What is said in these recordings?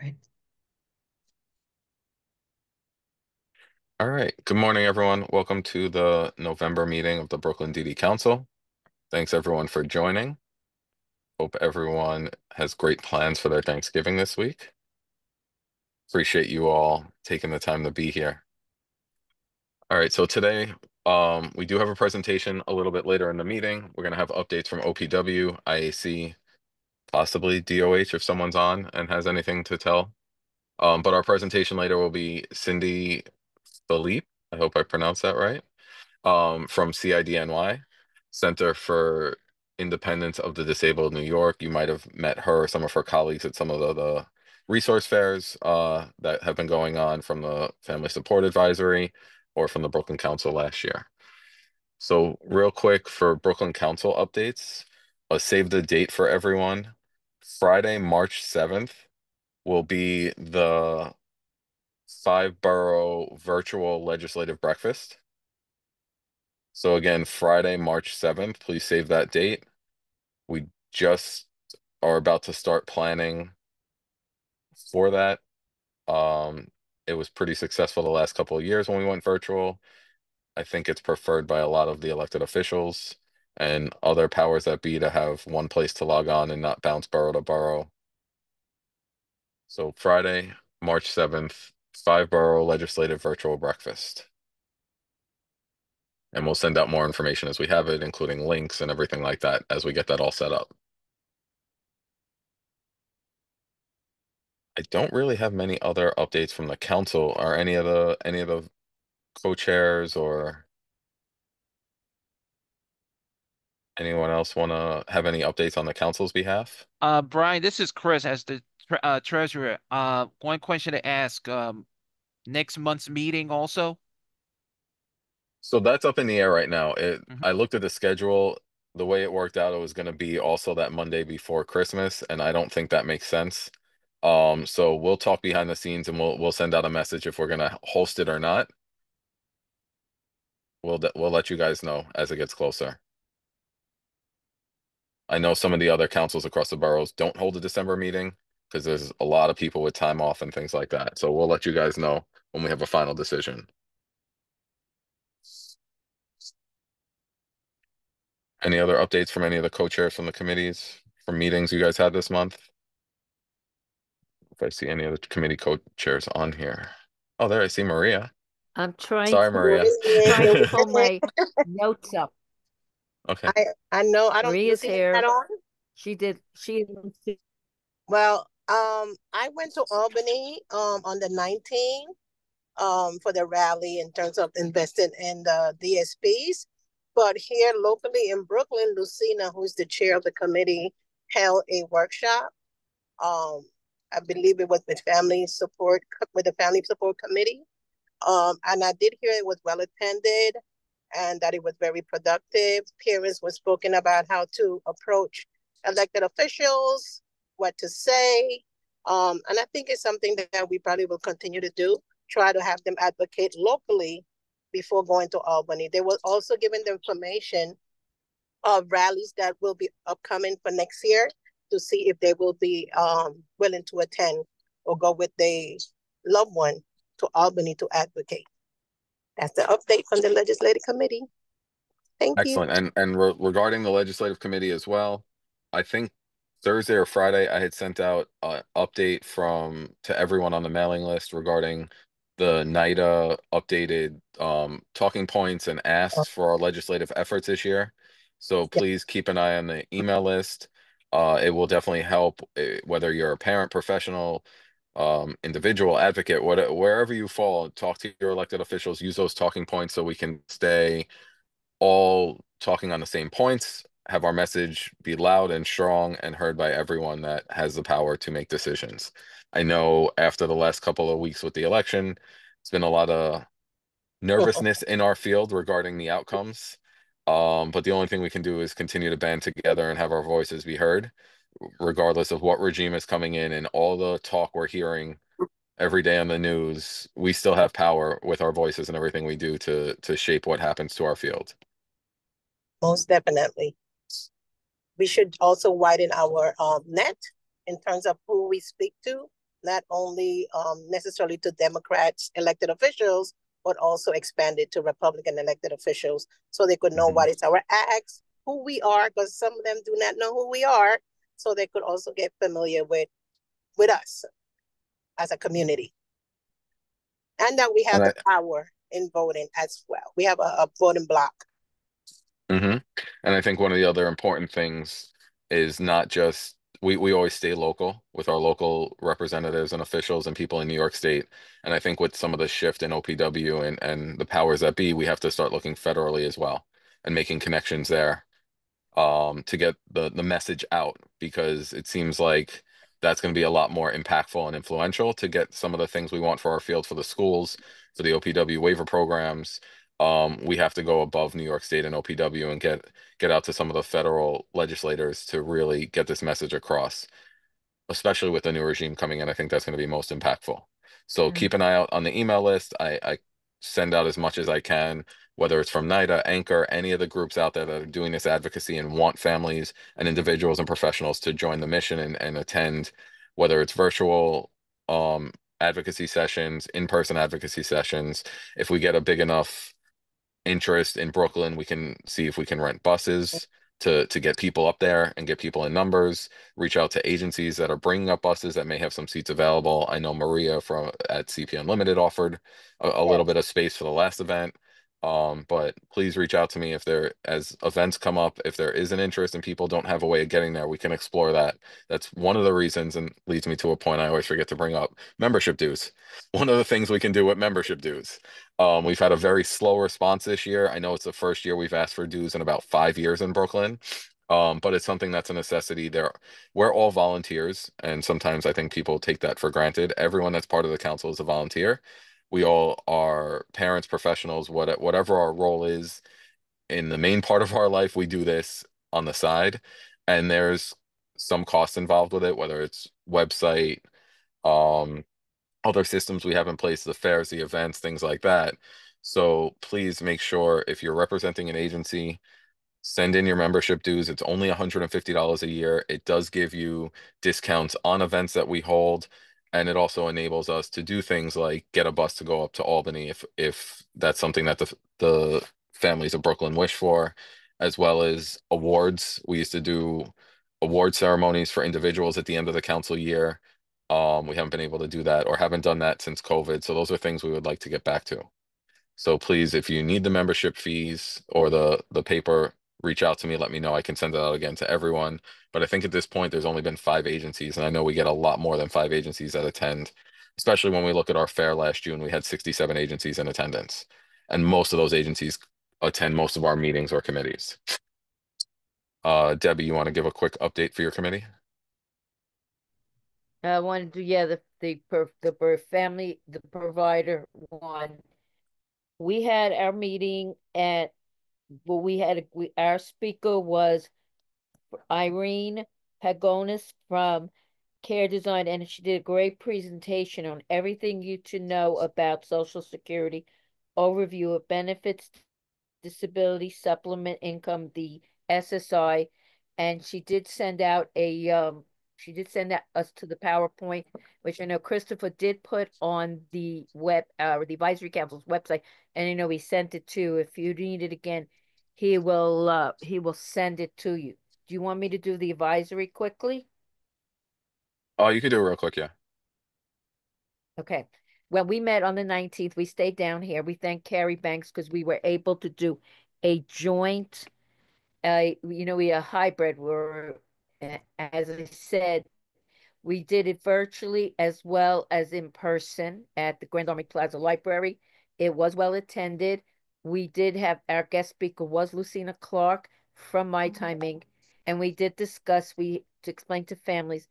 Right. All right. Good morning, everyone. Welcome to the November meeting of the Brooklyn DD Council. Thanks, everyone, for joining. Hope everyone has great plans for their Thanksgiving this week. Appreciate you all taking the time to be here. All right. So today, we do have a presentation a little bit later in the meeting. We're going to have updates from OPW, IAC, possibly DOH if someone's on and has anything to tell. But our presentation later will be Cindy Philippe. I hope I pronounced that right. From CIDNY, Center for Independence of the Disabled New York. You might have met her or some of her colleagues at some of the resource fairs that have been going on from the Family Support Advisory or from the Brooklyn Council last year. So real quick for Brooklyn Council updates, save the date for everyone. Friday, March 7th will be the five-borough virtual legislative breakfast. So again, Friday, March 7th, please save that date. We just are about to start planning for that. Um, it was pretty successful the last couple of years when we went virtual. I think it's preferred by a lot of the elected officials and other powers that be to have one place to log on and not bounce borough to borough. So Friday, March 7th, five borough legislative virtual breakfast. And we'll send out more information as we have it, including links and everything like that as we get that all set up. I don't really have many other updates from the council. Are any of the co-chairs or anyone else want to have any updates on the council's behalf? Brian, this is Chris as the treasurer. One question to ask. Next month's meeting also. So that's up in the air right now. Mhm. I looked at the schedule. The way it worked out, it was going to be also that Monday before Christmas, and I don't think that makes sense. So we'll talk behind the scenes and we'll send out a message if we're going to host it or not. We'll let you guys know as it gets closer. I know some of the other councils across the boroughs don't hold a December meeting because there's a lot of people with time off and things like that. So we'll let you guys know when we have a final decision. Any other updates from any of the co-chairs from the committees from meetings you guys had this month? If I see any other committee co-chairs on here. Oh, there I see Maria. I'm trying Sorry, to Maria. pull my notes up. Okay. I know. I don't. You Maria's see the hat here. on? She Well, I went to Albany on the 19th for the rally in terms of investing in the DSPs. But here locally in Brooklyn, Lucina, who's the chair of the committee, held a workshop. I believe it was with the family support committee. And I did hear it was well attended and that it was very productive. Parents were spoken about how to approach elected officials, what to say. And I think it's something that we probably will continue to do, try to have them advocate locally before going to Albany. They were also given the information of rallies that will be upcoming for next year to see if they will be willing to attend or go with their loved one to Albany to advocate. That's the update from the legislative committee. Thank you. Excellent. And regarding the legislative committee as well, I think Thursday or Friday I had sent out an update from to everyone on the mailing list regarding the NIDA updated talking points and asks for our legislative efforts this year. So Yeah, please keep an eye on the email list. It will definitely help whether you're a parent, professional, individual, advocate, wherever you fall, talk to your elected officials, use those talking points so we can stay all talking on the same points, have our message be loud and strong and heard by everyone that has the power to make decisions. I know after the last couple of weeks with the election, it's been a lot of nervousness in our field regarding the outcomes. But the only thing we can do is continue to band together and have our voices be heard, regardless of what regime is coming in and all the talk we're hearing every day on the news. We still have power with our voices and everything we do to shape what happens to our field. most definitely. We should also widen our net in terms of who we speak to. not only necessarily to Democrats elected officials, but also expanded to Republican elected officials so they could know Mhm. what is our acts, who we are, because some of them do not know who we are, so they could also get familiar with us as a community. And that we have And the power in voting as well. We have a voting block. hmm And I think one of the other important things is not just we always stay local with our local representatives and officials and people in New York State. And I think with some of the shift in OPW and the powers that be, we have to start looking federally as well and making connections there to get the message out because it seems like that's going to be a lot more impactful and influential to get some of the things we want for our field for the schools, for the OPW waiver programs. We have to go above New York State and OPW and get out to some of the federal legislators to really get this message across, especially with the new regime coming in. I think that's going to be most impactful. So Mm. keep an eye out on the email list. I send out as much as I can, whether it's from NIDA, Anchor, any of the groups out there that are doing this advocacy and want families and individuals and professionals to join the mission and attend, whether it's virtual advocacy sessions, in-person advocacy sessions. If we get a big enough interest in Brooklyn, we can see if we can rent buses to get people up there and get people in numbers. Reach out to agencies that are bringing up buses that may have some seats available. I know Maria from at CP Unlimited offered a little Yes. bit of space for the last event. But please reach out to me if there, as events come up, if there is an interest and people don't have a way of getting there, we can explore that. That's one of the reasons and leads me to a point I always forget to bring up, membership dues. One of the things we can do with membership dues. We've had a very slow response this year. I know it's the first year we've asked for dues in about 5 years in Brooklyn. But it's something that's a necessity there. We're all volunteers, and sometimes I think people take that for granted. Everyone that's part of the council is a volunteer. We all are parents, professionals, whatever our role is in the main part of our life, we do this on the side. And there's some cost involved with it, whether it's website, um, other systems we have in place, the fairs, the events, things like that. So please make sure if you're representing an agency, send in your membership dues. It's only $150 a year. It does give you discounts on events that we hold, and it also enables us to do things like get a bus to go up to Albany if that's something that the families of Brooklyn wish for, as well as awards. We used to do award ceremonies for individuals at the end of the council year. We haven't been able to do that or haven't done that since COVID. So those are things we would like to get back to. So please, if you need the membership fees or the paper, reach out to me. Let me know. I can send it out again to everyone. But I think at this point, there's only been 5 agencies, and I know we get a lot more than 5 agencies that attend. Especially when we look at our fair last June, we had 67 agencies in attendance, and most of those agencies attend most of our meetings or committees. Debbie, you want to give a quick update for your committee? I wanted to, yeah, the provider one. We had our meeting at, well, our speaker was Irene Pagonis from Care Design, and she did a great presentation on everything you to know about Social Security, overview of benefits, disability supplement income, the SSI, and she did send that us to the PowerPoint, which I know Christopher did put on the the advisory council's website, and I know he sent it to. If you need it again, he will send it to you. Do you want me to do the advisory quickly? Oh, you could do it real quick, yeah. Okay. When we met on the 19th, we stayed down here. We thank Carrie Banks because we were able to do a joint, we a hybrid. As I said, we did it virtually as well as in person at the Grand Army Plaza Library. It was well attended. We did have our guest speaker was Lucina Clark from My Timing, and we did discuss we to explain to families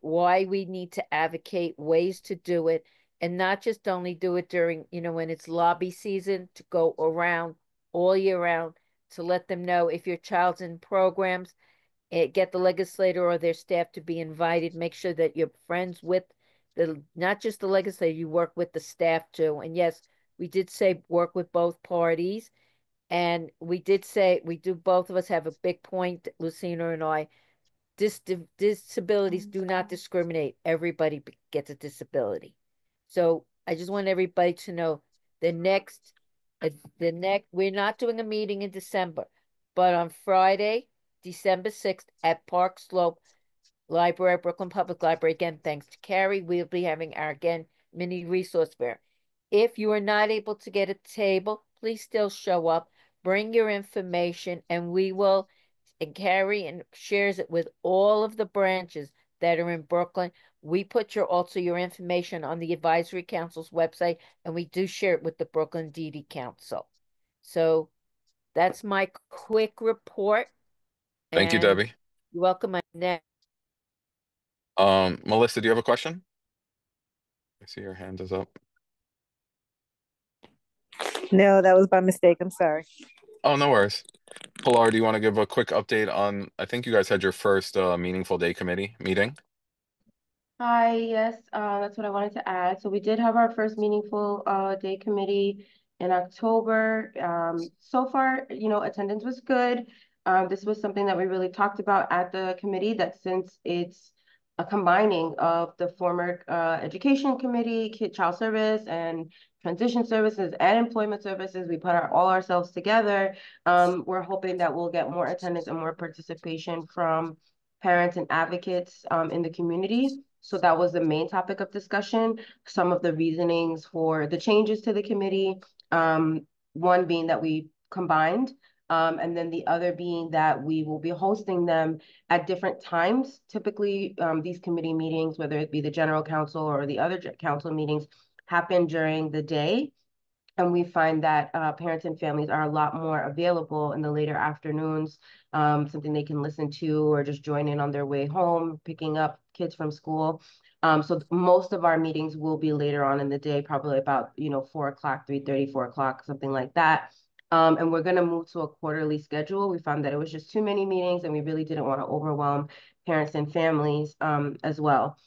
why we need to advocate ways to do it and not just only do it during, when it's lobby season to go around all year round to let them know if your child's in programs get the legislator or their staff to be invited. Make sure that you're friends with the not just the legislator, you work with the staff too. And yes, we did say work with both parties. And we did say we do both of us have a big point, Lucina and I. disabilities do not discriminate. Everybody gets a disability. So I just want everybody to know the next, we're not doing a meeting in December, but on Friday, December 6th at Park Slope Library, Brooklyn Public Library, again, thanks to Carrie, we'll be having our, again, mini resource fair. If you are not able to get a table, please still show up, bring your information, and we will, and Carrie and shares it with all of the branches that are in Brooklyn. We put also your information on the advisory council's website, and we do share it with the Brooklyn DD Council. So that's my quick report. Thank you, And Debbie. you're welcome. Next. Melissa, do you have a question? I see your hand is up. No, that was by mistake. I'm sorry. Oh, no worries. Pilar, do you want to give a quick update on, I think you guys had your first Meaningful Day Committee meeting? Hi, yes, that's what I wanted to add. So we did have our first meaningful day committee in October. So far, attendance was good. This was something that we really talked about at the committee, that since it's a combining of the former education committee, child service and transition services and employment services, we put all ourselves together. We're hoping that we'll get more attendance and more participation from parents and advocates in the community. So that was the main topic of discussion. Some of the reasonings for the changes to the committee, one being that we combined, and then the other being that we will be hosting them at different times. Typically, these committee meetings, whether it be the general council or the other council meetings, happen during the day. And we find that parents and families are a lot more available in the later afternoons, something they can listen to or just join in on their way home, picking up kids from school. So most of our meetings will be later on in the day, probably about 4 o'clock, 3:30, 4 o'clock, something like that. And we're going to move to a quarterly schedule. We found that it was just too many meetings and we really didn't want to overwhelm parents and families as well.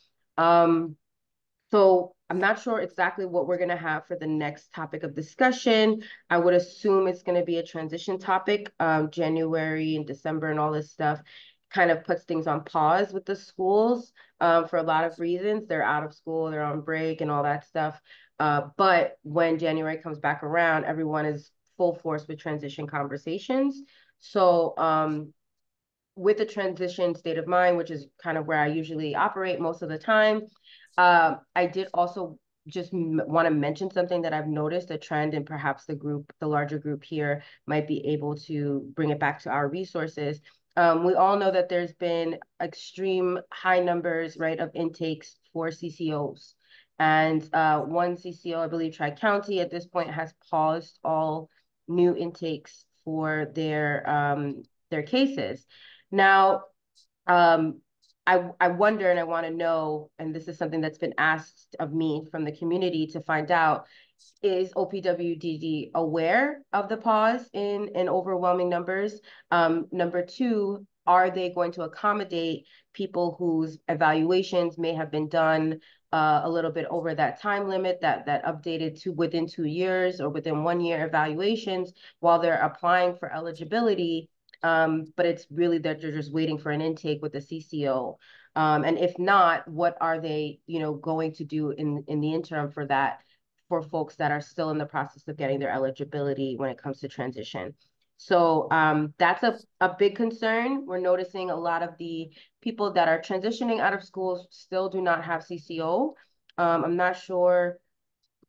So I'm not sure exactly what we're going to have for the next topic of discussion. I would assume it's going to be a transition topic. January and December and all this stuff kind of puts things on pause with the schools for a lot of reasons. They're out of school, they're on break and all that stuff. But when January comes back around, everyone is full force with transition conversations. So with a transition state of mind, which is kind of where I usually operate most of the time, I did also just want to mention something that I've noticed, a trend, and perhaps the larger group here might be able to bring it back to our resources. We all know that there's been extreme high numbers, right, of intakes for CCOs. And one CCO, I believe Tri-County at this point, has paused all new intakes for their cases. Now, I wonder and I want to know, and this is something that's been asked of me from the community to find out, is OPWDD aware of the pause in overwhelming numbers? Number two, are they going to accommodate people whose evaluations may have been done a little bit over that time limit that updated to within 2 years or within 1 year evaluations while they're applying for eligibility? But it's really that you're just waiting for an intake with the CCO. And if not, what are they, going to do in the interim for that, for folks that are still in the process of getting their eligibility when it comes to transition? So that's a big concern. We're noticing a lot of the people that are transitioning out of schools still do not have CCO. I'm not sure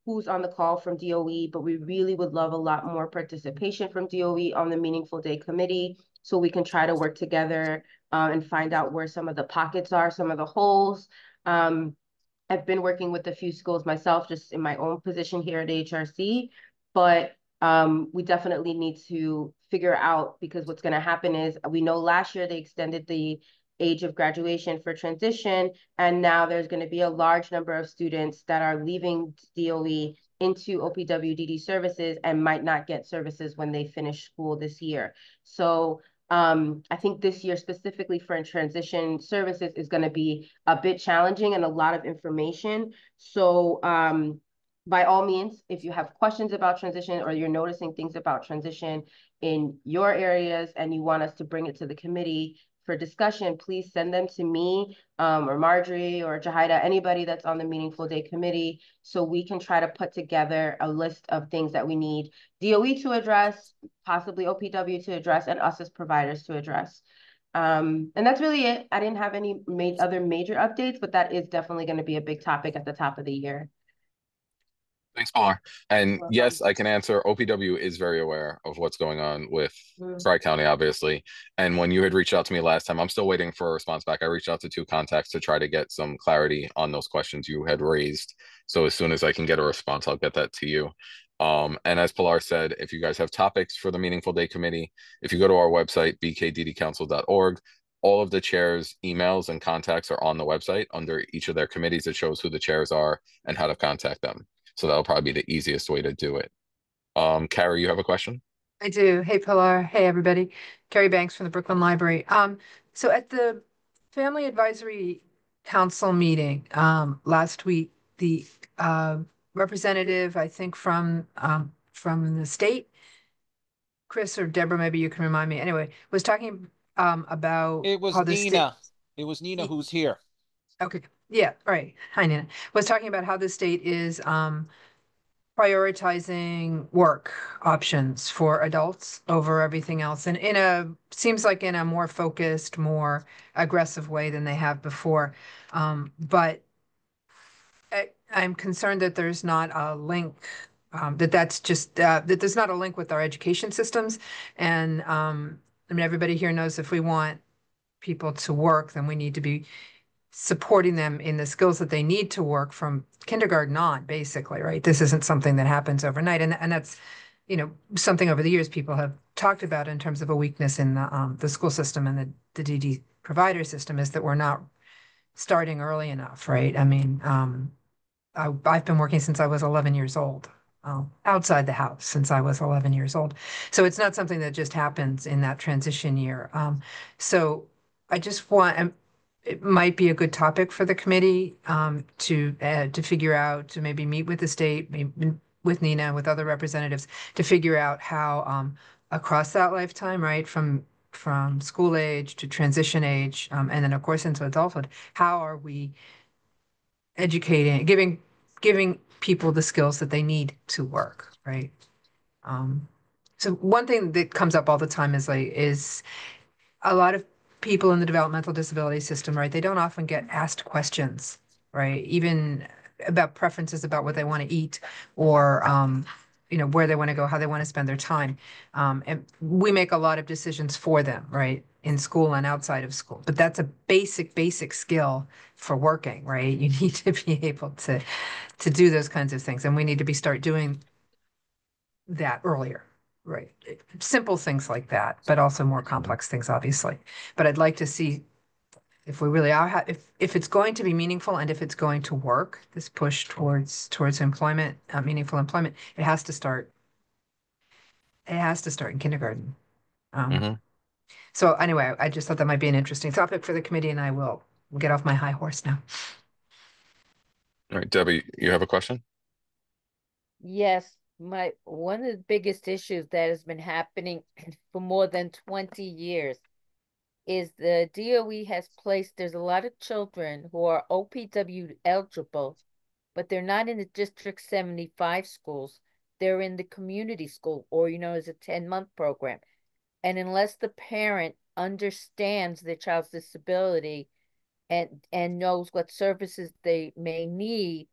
who's on the call from DOE, but we really would love a lot more participation from DOE on the Meaningful Day Committee so we can try to work together and find out where some of the pockets are, some of the holes. I've been working with a few schools myself, just in my own position here at HRC, but we definitely need to figure out, because what's going to happen is we know last year they extended the age of graduation for transition, and now there's going to be a large number of students that are leaving DOE into OPWDD services and might not get services when they finish school this year. So I think this year specifically for transition services is going to be a bit challenging and a lot of information. So by all means, if you have questions about transition or you're noticing things about transition in your areas and you want us to bring it to the committee, for discussion, please send them to me or Marjorie or Jahida, anybody that's on the Meaningful Day Committee, so we can try to put together a list of things that we need DOE to address, possibly OPW to address, and us as providers to address. And that's really it. I didn't have any other major updates, but that is definitely going to be a big topic at the top of the year. Thanks, Paula. And Welcome. yes, I can answer. OPW is very aware of what's going on with Mm. Tri-County, obviously. And when you had reached out to me last time, I'm still waiting for a response back. I reached out to 2 contacts to try to get some clarity on those questions you had raised. So as soon as I can get a response, I'll get that to you. And as Pilar said, if you guys have topics for the Meaningful Day Committee, if you go to our website, bkddcouncil.org, all of the chairs' emails and contacts are on the website. Under each of their committees, it shows who the chairs are and how to contact them. So that'll probably be the easiest way to do it. Carrie, you have a question? I do. Hey, Pilar. Hey, everybody. Carrie Banks from the Brooklyn Library. So at the Family Advisory Council meeting last week, the representative, I think from the state, Chris or Deborah, maybe you can remind me. Anyway, was talking about It was how the state. Nina. It was Nina who's here. Okay. Yeah. All right. Hi, Nina. Was talking about how the state is prioritizing work options for adults over everything else, and seems like in a more focused, more aggressive way than they have before. But I'm concerned that there's not a link, that's just that there's not a link with our education systems. And I mean, everybody here knows if we want people to work, then we need to be supporting them in the skills that they need to work from kindergarten on, basically, right? This isn't something that happens overnight. And that's, something over the years people have talked about in terms of a weakness in the school system and the DD provider system, is that we're not starting early enough, right? I mean, I've been working since I was 11 years old, outside the house since I was 11 years old. So it's not something that just happens in that transition year. So I just want, it might be a good topic for the committee to figure out, to maybe meet with the state, maybe with Nina, with other representatives, to figure out how across that lifetime, right, from school age to transition age, and then of course into adulthood, how are we educating, giving people the skills that they need to work, right? So one thing that comes up all the time is a lot of people in the developmental disability system, right? They don't often get asked questions, right? Even about preferences about what they want to eat, or where they want to go, how they want to spend their time. And we make a lot of decisions for them, right? In school and outside of school. But that's a basic skill for working, right? You need to be able to do those kinds of things. And we need to start doing that earlier. Right. Simple things like that, but also more complex things, obviously. But I'd like to see if we really are, if it's going to be meaningful and if it's going to work, this push towards employment, meaningful employment, it has to start. It has to start in kindergarten. So anyway, I just thought that might be an interesting topic for the committee, and I will get off my high horse now. All right, Debbie, you have a question? Yes, one of the biggest issues that has been happening for more than 20 years is the DOE has placed, there's a lot of children who are OPW eligible, but they're not in the District 75 schools. They're in the community school, or, as a 10-month program. And unless the parent understands the child's disability and knows what services they may need,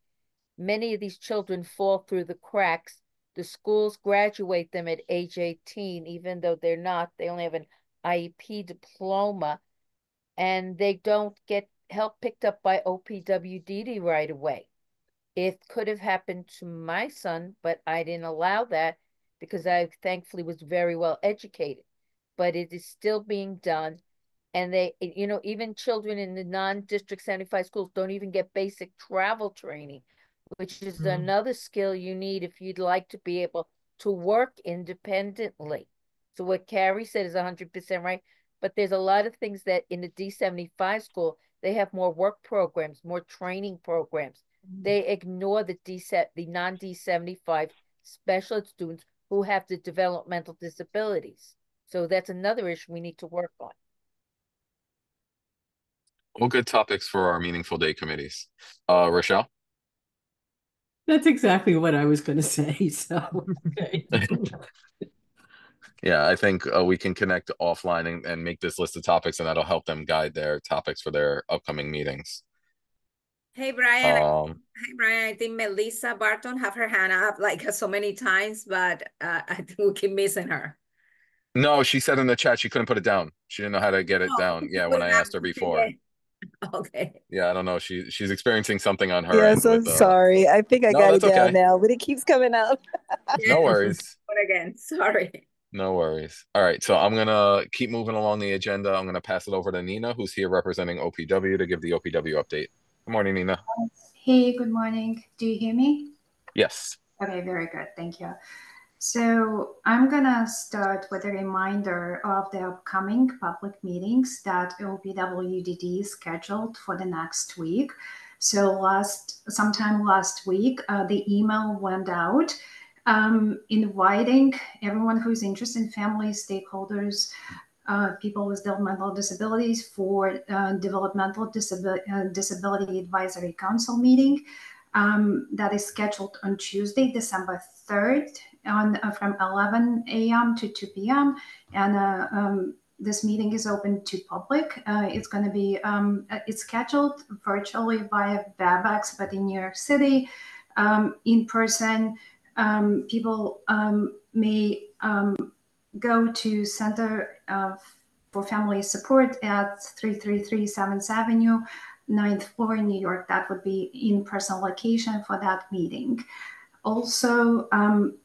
many of these children fall through the cracks. The schools graduate them at age 18, even though they only have an IEP diploma, and they don't get help picked up by OPWDD right away. It could have happened to my son, but I didn't allow that because I thankfully was very well educated. But it is still being done. And even children in the non-District 75 schools don't even get basic travel training, which is another skill you need if you'd like to be able to work independently. So what Carrie said is 100% right. But there's a lot of things that in the D75 school, they have more work programs, more training programs. They ignore the non-D75 special ed students who have the developmental disabilities. So that's another issue we need to work on. All good topics for our meaningful day committees. Rochelle? That's exactly what I was going to say. So, okay. Yeah, I think we can connect offline and make this list of topics, and that'll help them guide their topics for their upcoming meetings. Hey, Brian. Um, Hi, Brian. I think Melissa Barton have her hand up like so many times, but I think we keep missing her. no, she said in the chat she couldn't put it down. She didn't know how to get it Oh, down. Yeah, put when it I down. asked her before. Okay. Yeah, I don't know. She's experiencing something on her Yes, end I'm with sorry. I think I No, got it that's down okay. now, but it keeps coming up. No worries. But again, sorry. No worries. All right, so I'm gonna keep moving along the agenda. I'm gonna pass it over to Nina, who's here representing OPW to give the OPW update. Good morning, Nina. Hey, good morning. Do you hear me? Yes. Okay, very good. Thank you. So I'm gonna start with a reminder of the upcoming public meetings that OPWDD is scheduled for the next week. So sometime last week, the email went out inviting everyone who's interested in family stakeholders, people with developmental disabilities for Developmental Disability Advisory Council meeting that is scheduled on Tuesday, December 3rd from 11 a.m. to 2 p.m. And this meeting is open to public. It's going to be, it's scheduled virtually via WebEx, but in New York City, in person, people may go to Center for Family Support at 333 7th Avenue, 9th floor in New York. That would be in-person location for that meeting. Also,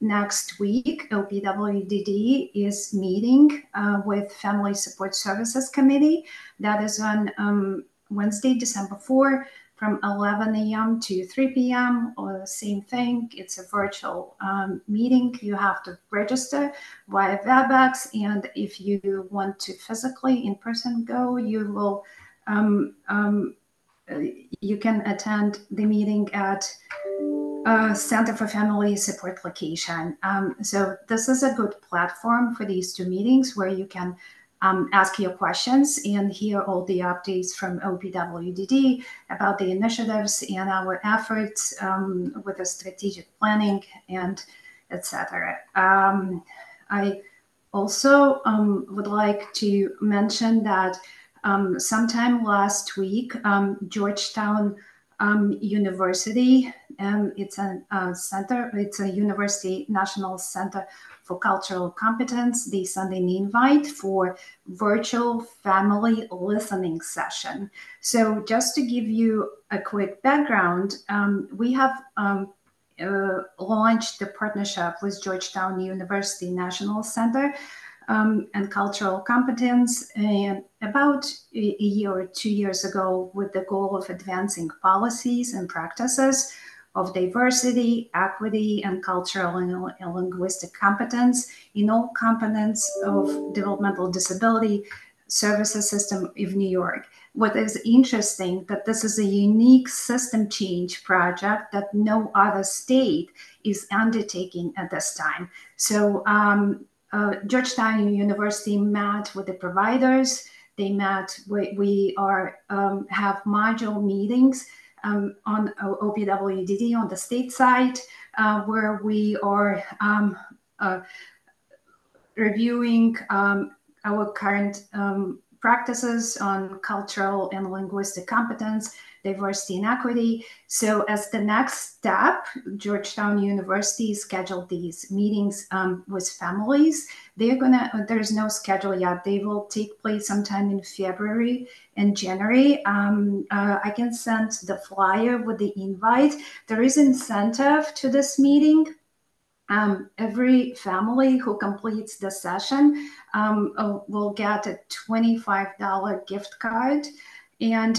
next week, OPWDD is meeting with Family Support Services Committee. That is on Wednesday, December 4, from 11 a.m. to 3 p.m. or same thing. It's a virtual meeting. You have to register via WebEx, and if you want to physically in person go, you will you can attend the meeting at Center for Family Support location. So this is a good platform for these two meetings where you can ask your questions and hear all the updates from OPWDD about the initiatives and our efforts with the strategic planning and etc. I also would like to mention that sometime last week, Georgetown University, it's a center, it's a University National Center for Cultural Competence. They sent an invite for virtual family listening session. So just to give you a quick background, we have launched the partnership with Georgetown University National Center and Cultural Competence and about a year or 2 years ago with the goal of advancing policies and practices of diversity, equity, and cultural and linguistic competence in all components of developmental disability services system of New York. What is interesting that this is a unique system change project that no other state is undertaking at this time. So Georgetown University met with the providers. They met. We are have module meetings on OPWDD on the state side, where we are reviewing our current practices on cultural and linguistic competence, diversity and equity. So as the next step, Georgetown University scheduled these meetings with families. There's no schedule yet. They will take place sometime in February and January. I can send the flyer with the invite. There is incentive to this meeting. Every family who completes the session will get a $25 gift card. And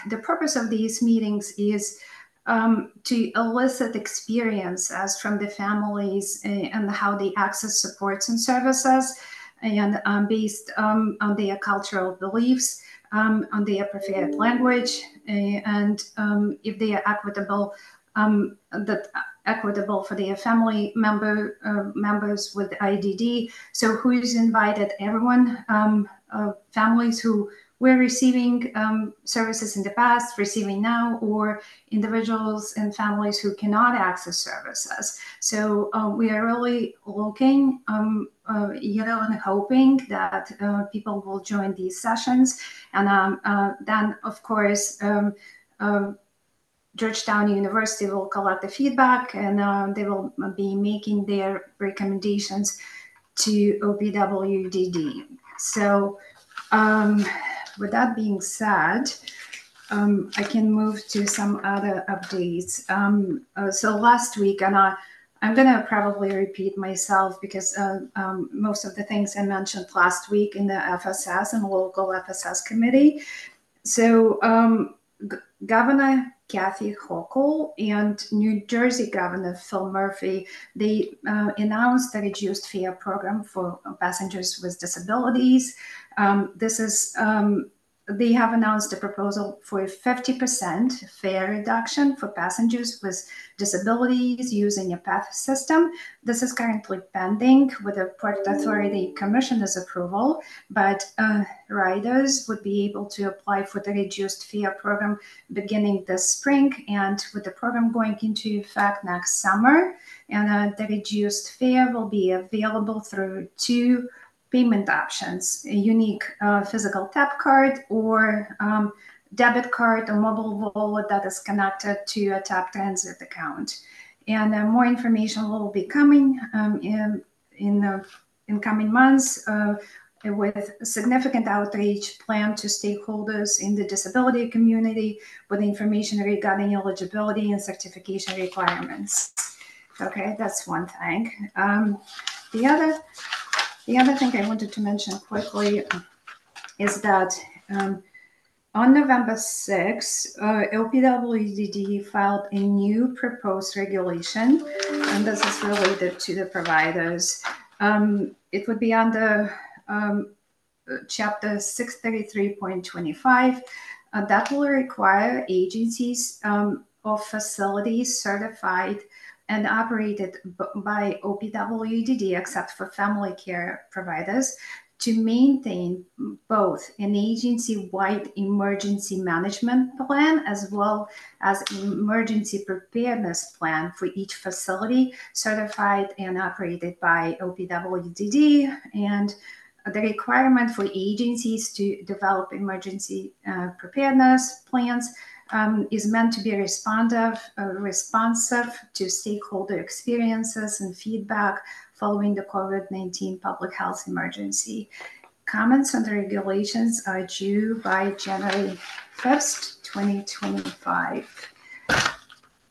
the purpose of these meetings is to elicit experiences from the families and how they access supports and services, and based on their cultural beliefs, on their preferred language, and if they are equitable, that equitable for their family members with IDD. So who is invited? Everyone, families who were receiving services in the past, receiving now, or individuals and families who cannot access services. So we are really looking, and hoping that people will join these sessions. And then, of course, Georgetown University will collect the feedback, and they will be making their recommendations to OPWDD. So with that being said, I can move to some other updates. So last week, and I'm going to probably repeat myself because most of the things I mentioned last week in the FSS and local FSS committee. So Governor Kathy Hochul and New Jersey Governor Phil Murphy, they announced a reduced fare program for passengers with disabilities. They have announced a proposal for a 50% fare reduction for passengers with disabilities using a PATH system. This is currently pending with the Port Authority Commissioner's approval, but riders would be able to apply for the reduced fare program beginning this spring, and with the program going into effect next summer. And the reduced fare will be available through 2 payment options: a unique physical tap card or debit card or mobile wallet that is connected to a tap transit account. And more information will be coming in coming months with significant outreach planned to stakeholders in the disability community with information regarding eligibility and certification requirements. Okay, that's one thing. The other thing I wanted to mention quickly is that on November 6th, OPWDD filed a new proposed regulation, and this is related to the providers. It would be under Chapter 633.25 that will require agencies or facilities certified and operated by OPWDD, except for family care providers, to maintain both an agency-wide emergency management plan as well as an emergency preparedness plan for each facility certified and operated by OPWDD. And the requirement for agencies to develop emergency preparedness plans is meant to be responsive to stakeholder experiences and feedback following the COVID-19 public health emergency. Comments on the regulations are due by January 1st, 2025.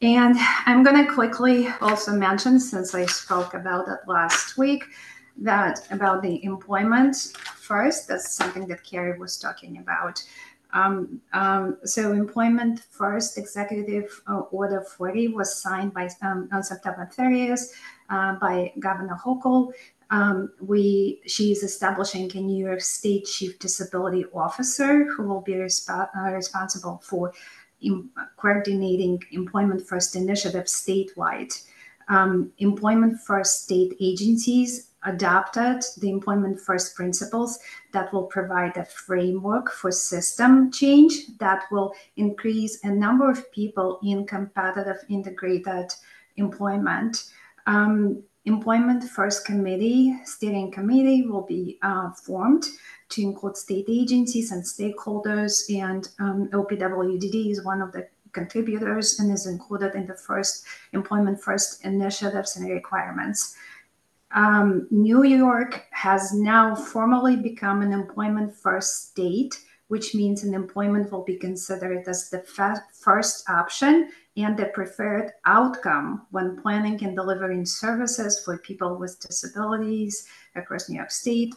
And I'm going to quickly also mention, since I spoke about it last week, that about the employment first. That's something that Carrie was talking about. So Employment First Executive Order 40 was signed by on September 30th by Governor Hochul. She is establishing a New York State Chief Disability Officer who will be responsible for coordinating Employment First initiative statewide. Employment First state agencies adopted the Employment First principles that will provide a framework for system change that will increase a number of people in competitive integrated employment. Employment First steering committee will be formed to include state agencies and stakeholders, and OPWDD is one of the contributors and is included in the first Employment First initiatives and requirements. New York has now formally become an Employment First state, which means an employment will be considered as the first option and the preferred outcome when planning and delivering services for people with disabilities across New York State.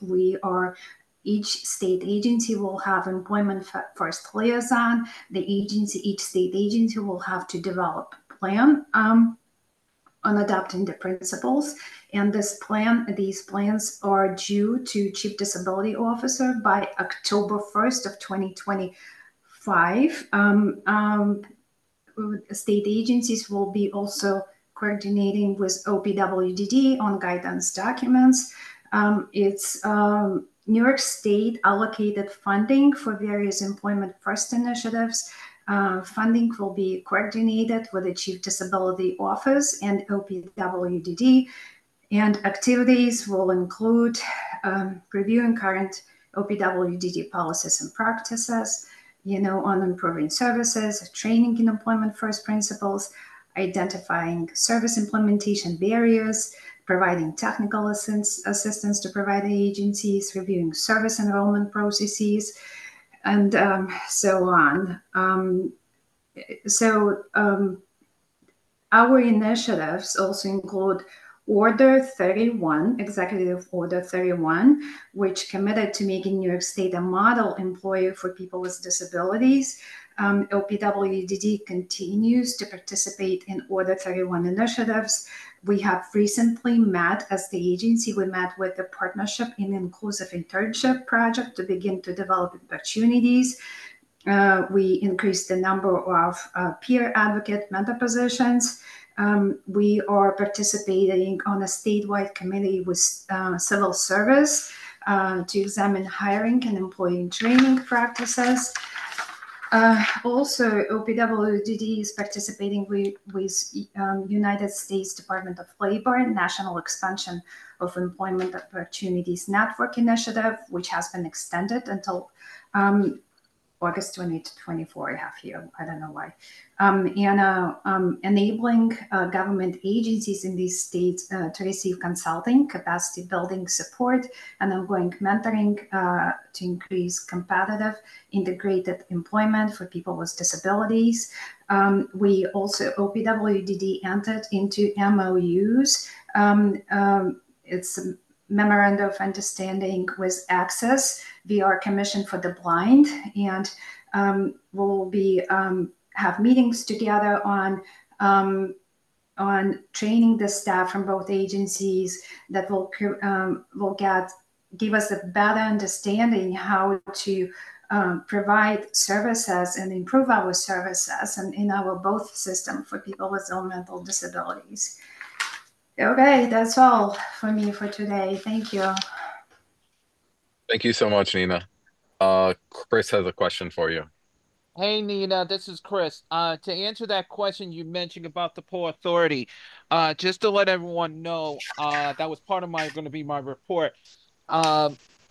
Each state agency will have Employment First liaison. Each state agency will have to develop a plan on adopting the principles. And these plans are due to Chief Disability Officer by October 1st of 2025. State agencies will be also coordinating with OPWDD on guidance documents. New York State allocated funding for various employment first initiatives. Funding will be coordinated with the Chief Disability Office and OPWDD, and activities will include reviewing current OPWDD policies and practices, on improving services, training in employment first principles, identifying service implementation barriers, providing technical assistance to provider agencies, reviewing service enrollment processes, and so on. Our initiatives also include Order 31, Executive Order 31, which committed to making New York State a model employer for people with disabilities. OPWDD continues to participate in Order 31 initiatives. We have recently met as the agency, we met with the Partnership in Inclusive Internship Project to begin to develop opportunities. We increased the number of peer advocate mentor positions. We are participating on a statewide committee with civil service to examine hiring and employee training practices. Also, OPWDD is participating with United States Department of Labor National Expansion of Employment Opportunities Network Initiative, which has been extended until August 2024, I have here, I don't know why. Enabling government agencies in these states to receive consulting, capacity building support, and ongoing mentoring to increase competitive integrated employment for people with disabilities. We also, OPWDD entered into MOUs. It's a memorandum of understanding with Access, our Commission for the Blind, and we'll be have meetings together on training the staff from both agencies that will give us a better understanding how to provide services and improve our services and in our both system for people with developmental disabilities. Okay, that's all for me for today. Thank you. Thank you so much, Nina. Chris has a question for you. Hey, Nina, this is Chris. To answer that question you mentioned about the Port Authority, just to let everyone know, that was part of going to be my report.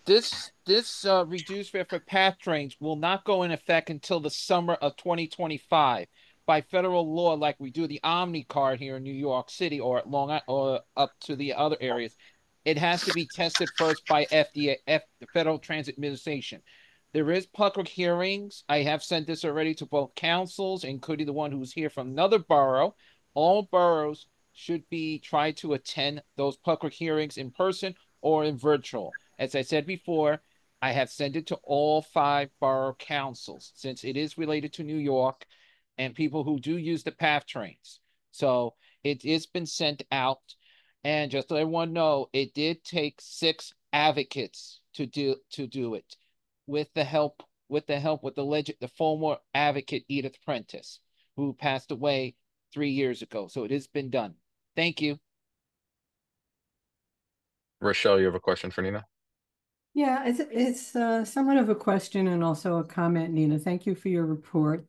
This reduced fare for PATH trains will not go in effect until the summer of 2025 by federal law, like we do the Omni card here in New York City or at or up to the other areas. It has to be tested first by FDA, the Federal Transit Administration. There is public hearings. I have sent this already to both councils, including the one who's here from another borough. All boroughs should be trying to attend those public hearings in person or in virtual. As I said before, I have sent it to all 5 borough councils since it is related to New York and people who do use the PATH trains. So it has been sent out. And just to let everyone know, it did take 6 advocates to do it, with the help with the former advocate Edith Prentice, who passed away 3 years ago. So it has been done. Thank you. Rochelle, you have a question for Nina? Yeah, it's somewhat of a question and also a comment, Nina. Thank you for your report.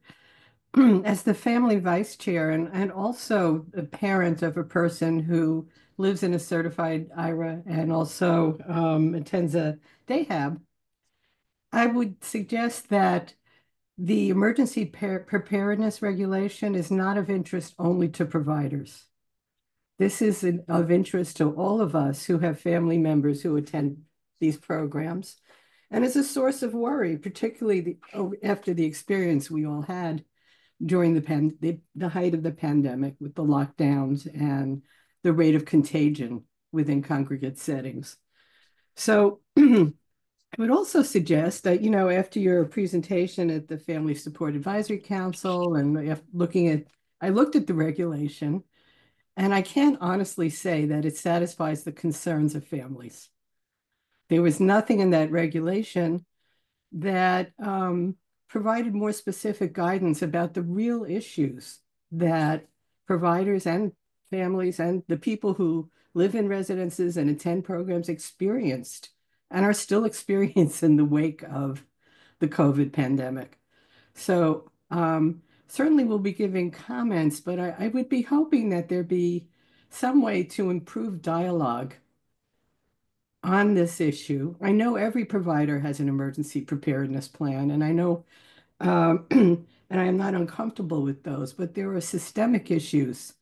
As the family vice chair and also a parent of a person who lives in a certified IRA and also attends a day hab, I would suggest that the emergency preparedness regulation is not of interest only to providers. This is of interest to all of us who have family members who attend these programs, and is a source of worry, particularly after the experience we all had during the height of the pandemic with the lockdowns and the rate of contagion within congregate settings. So I would also suggest that, after your presentation at the Family Support Advisory Council and I looked at the regulation, and I can't honestly say that it satisfies the concerns of families. There was nothing in that regulation that provided more specific guidance about the real issues that providers and families and the people who live in residences and attend programs experienced and are still experienced in the wake of the COVID pandemic. So certainly we'll be giving comments, but I would be hoping that there be some way to improve dialogue on this issue. I know every provider has an emergency preparedness plan, and I know, and I am not uncomfortable with those, but there are systemic issues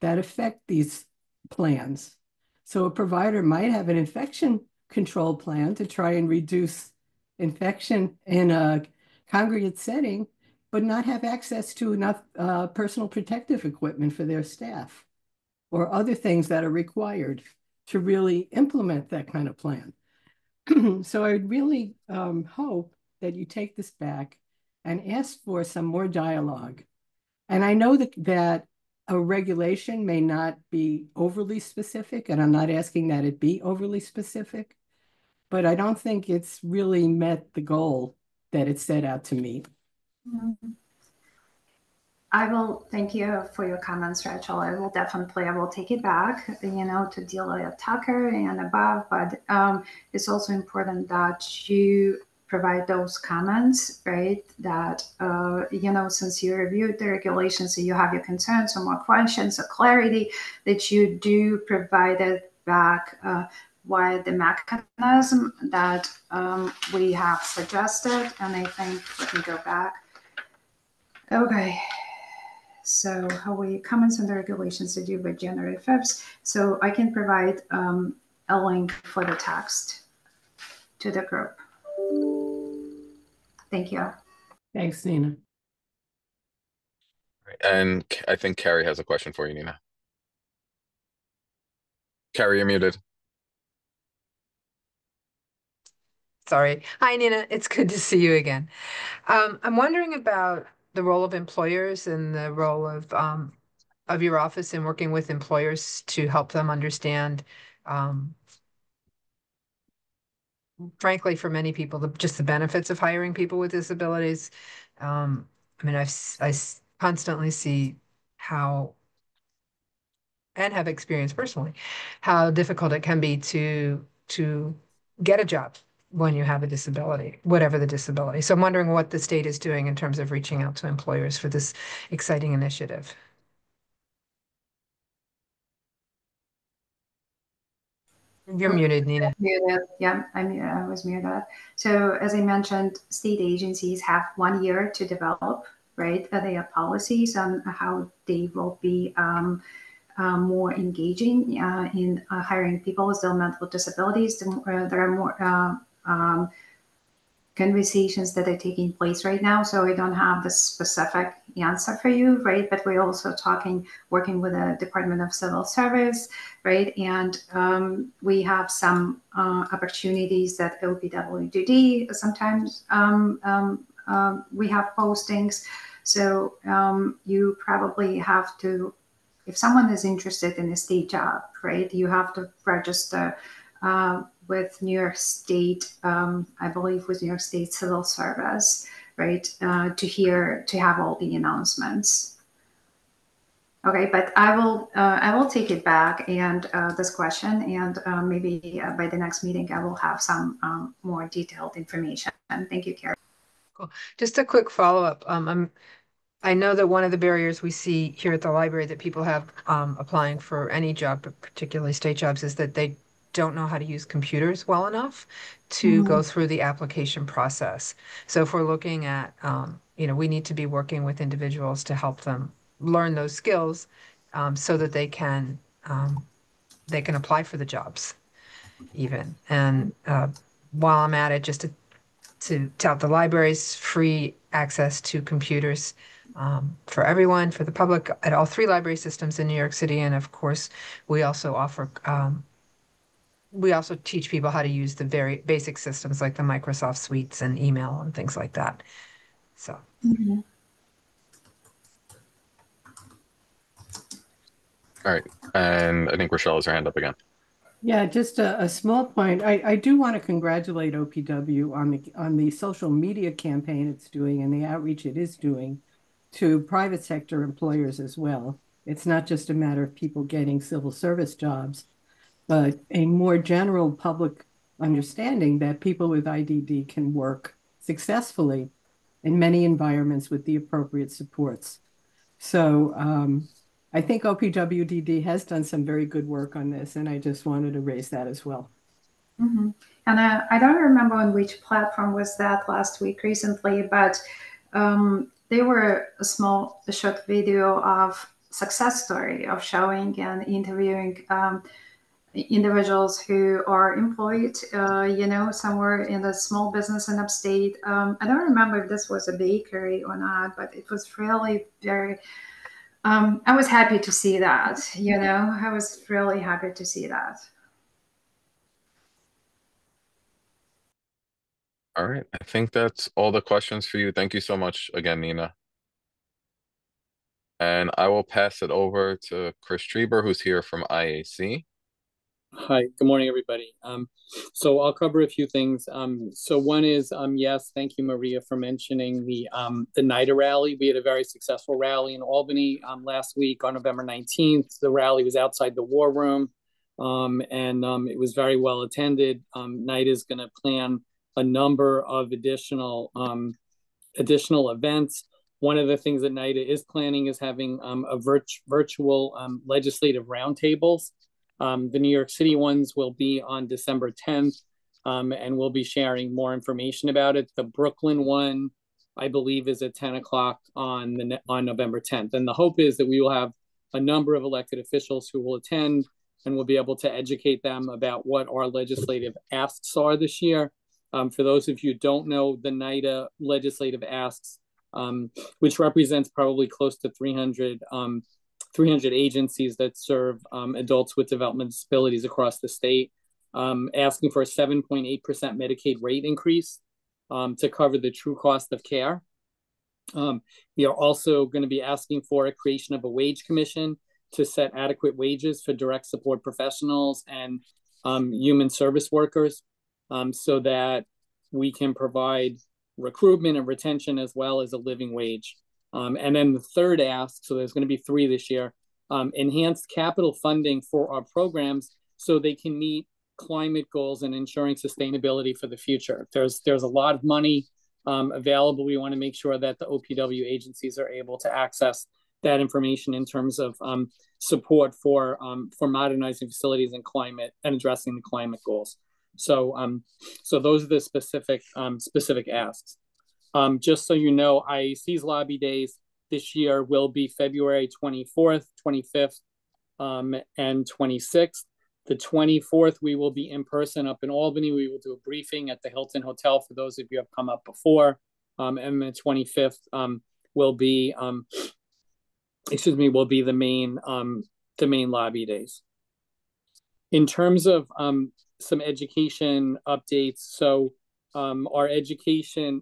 that affect these plans. So a provider might have an infection control plan to try and reduce infection in a congregate setting, but not have access to enough personal protective equipment for their staff or other things that are required to really implement that kind of plan. So I would really hope that you take this back and ask for some more dialogue. And I know that a regulation may not be overly specific, and I'm not asking that it be overly specific, but I don't think it's really met the goal that it set out to meet. I will thank you for your comments, Rachel. I will take it back, to Delia Tucker and above, but it's also important that you provide those comments, right? That, since you reviewed the regulations, so you have your concerns or more questions or clarity, that you do provide it back via the mechanism that we have suggested. And I think, let me go back. Okay. So how we comments on the regulations are due by January 5th. So I can provide a link for the text to the group. Thank you. Thanks, Nina. And I think Carrie has a question for you, Nina. Carrie, you're muted. Sorry. Hi, Nina. It's good to see you again. I'm wondering about the role of employers and the role of your office in working with employers to help them understand, frankly, for many people, just the benefits of hiring people with disabilities. I mean, I constantly see how, and have experienced personally, how difficult it can be to get a job when you have a disability, whatever the disability. So I'm wondering what the state is doing in terms of reaching out to employers for this exciting initiative. You're muted, Nina. Muted. Yeah, I was muted. So as I mentioned, state agencies have 1 year to develop, right, their policies on how they will be more engaging in hiring people with developmental disabilities. There are more conversations that are taking place right now. So I don't have the specific answer for you, right? But we're also working with the Department of Civil Service, right? And we have some opportunities that OPWDD sometimes we have postings. So you probably have to, if someone is interested in a state job, right, you have to register with New York State, I believe with New York State Civil Service, right, to have all the announcements. Okay, but I will take it back and this question, and maybe by the next meeting I will have some more detailed information. Thank you, Carrie. Cool. Just a quick follow-up. I know that one of the barriers we see here at the library that people have applying for any job, but particularly state jobs, is that they don't know how to use computers well enough to go through the application process. So if we're looking at, we need to be working with individuals to help them learn those skills so that they can apply for the jobs even. And while I'm at it, just to tout the library's free access to computers for everyone, for the public at all 3 library systems in New York City. And of course, we also offer, we also teach people how to use the very basic systems like the Microsoft suites and email and things like that. So. All right. And I think Rochelle has her hand up again. Yeah, just a small point. I do want to congratulate OPW on the social media campaign it's doing and the outreach it is doing to private sector employers as well. It's not just a matter of people getting civil service jobs, but a more general public understanding that people with IDD can work successfully in many environments with the appropriate supports. So I think OPWDD has done some very good work on this, and I just wanted to raise that as well. Mm-hmm. And I don't remember on which platform was that last week recently, but they were a short video of success story of showing and interviewing individuals who are employed, somewhere in a small business in upstate. I don't remember if this was a bakery or not, but it was really very, I was happy to see that, I was really happy to see that. All right, I think that's all the questions for you. Thank you so much again, Nina. And I will pass it over to Chris Trieber, who's here from IAC. Hi, good morning, everybody. So I'll cover a few things. So one is, yes, thank you, Maria, for mentioning the NIDA rally. We had a very successful rally in Albany last week on November 19th. The rally was outside the War Room, and it was very well attended. NIDA is going to plan a number of additional events. One of the things that NIDA is planning is having a virtual legislative roundtables. The New York City ones will be on December 10th, and we'll be sharing more information about it. The Brooklyn one, I believe, is at 10 o'clock on November 10th. And the hope is that we will have a number of elected officials who will attend, and we'll be able to educate them about what our legislative asks are this year. For those of you who don't know, the NIDA legislative asks, which represents probably close to 300 agencies that serve adults with developmental disabilities across the state, asking for a 7.8% Medicaid rate increase to cover the true cost of care. We are also going to be asking for a creation of a wage commission to set adequate wages for direct support professionals and human service workers, so that we can provide recruitment and retention as well as a living wage. And then the third ask, so there's going to be 3 this year, enhanced capital funding for our programs so they can meet climate goals and ensuring sustainability for the future. There's a lot of money available. We want to make sure that the OPW agencies are able to access that information in terms of support for modernizing facilities and climate and addressing the climate goals. So those are the specific asks. Just so you know, IAC's lobby days this year will be February 24th, 25th, and 26th. The 24th, we will be in person up in Albany. We will do a briefing at the Hilton Hotel for those of you who have come up before. And the 25th will be the main lobby days. In terms of some education updates, so our education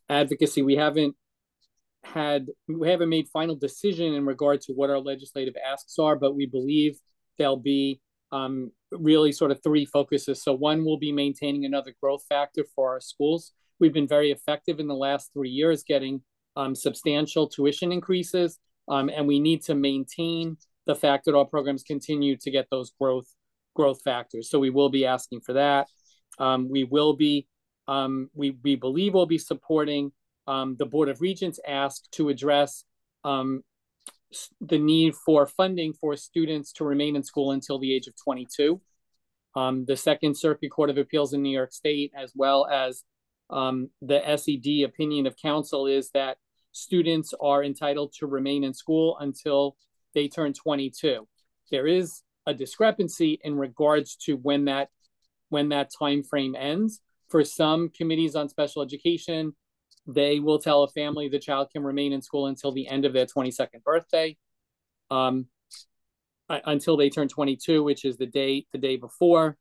advocacy, we haven't made final decision in regard to what our legislative asks are, but we believe there'll be really sort of 3 focuses. So one will be maintaining another growth factor for our schools. We've been very effective in the last 3 years getting substantial tuition increases, and we need to maintain the fact that our programs continue to get those growth factors. So we will be asking for that. We believe we'll be supporting the Board of Regents ask to address the need for funding for students to remain in school until the age of 22. The Second Circuit Court of Appeals in New York State, as well as the SED opinion of counsel, is that students are entitled to remain in school until they turn 22. There is a discrepancy in regards to when that time frame ends. For some committees on special education, they will tell a family the child can remain in school until the end of their 22nd birthday, until they turn 22, which is the day before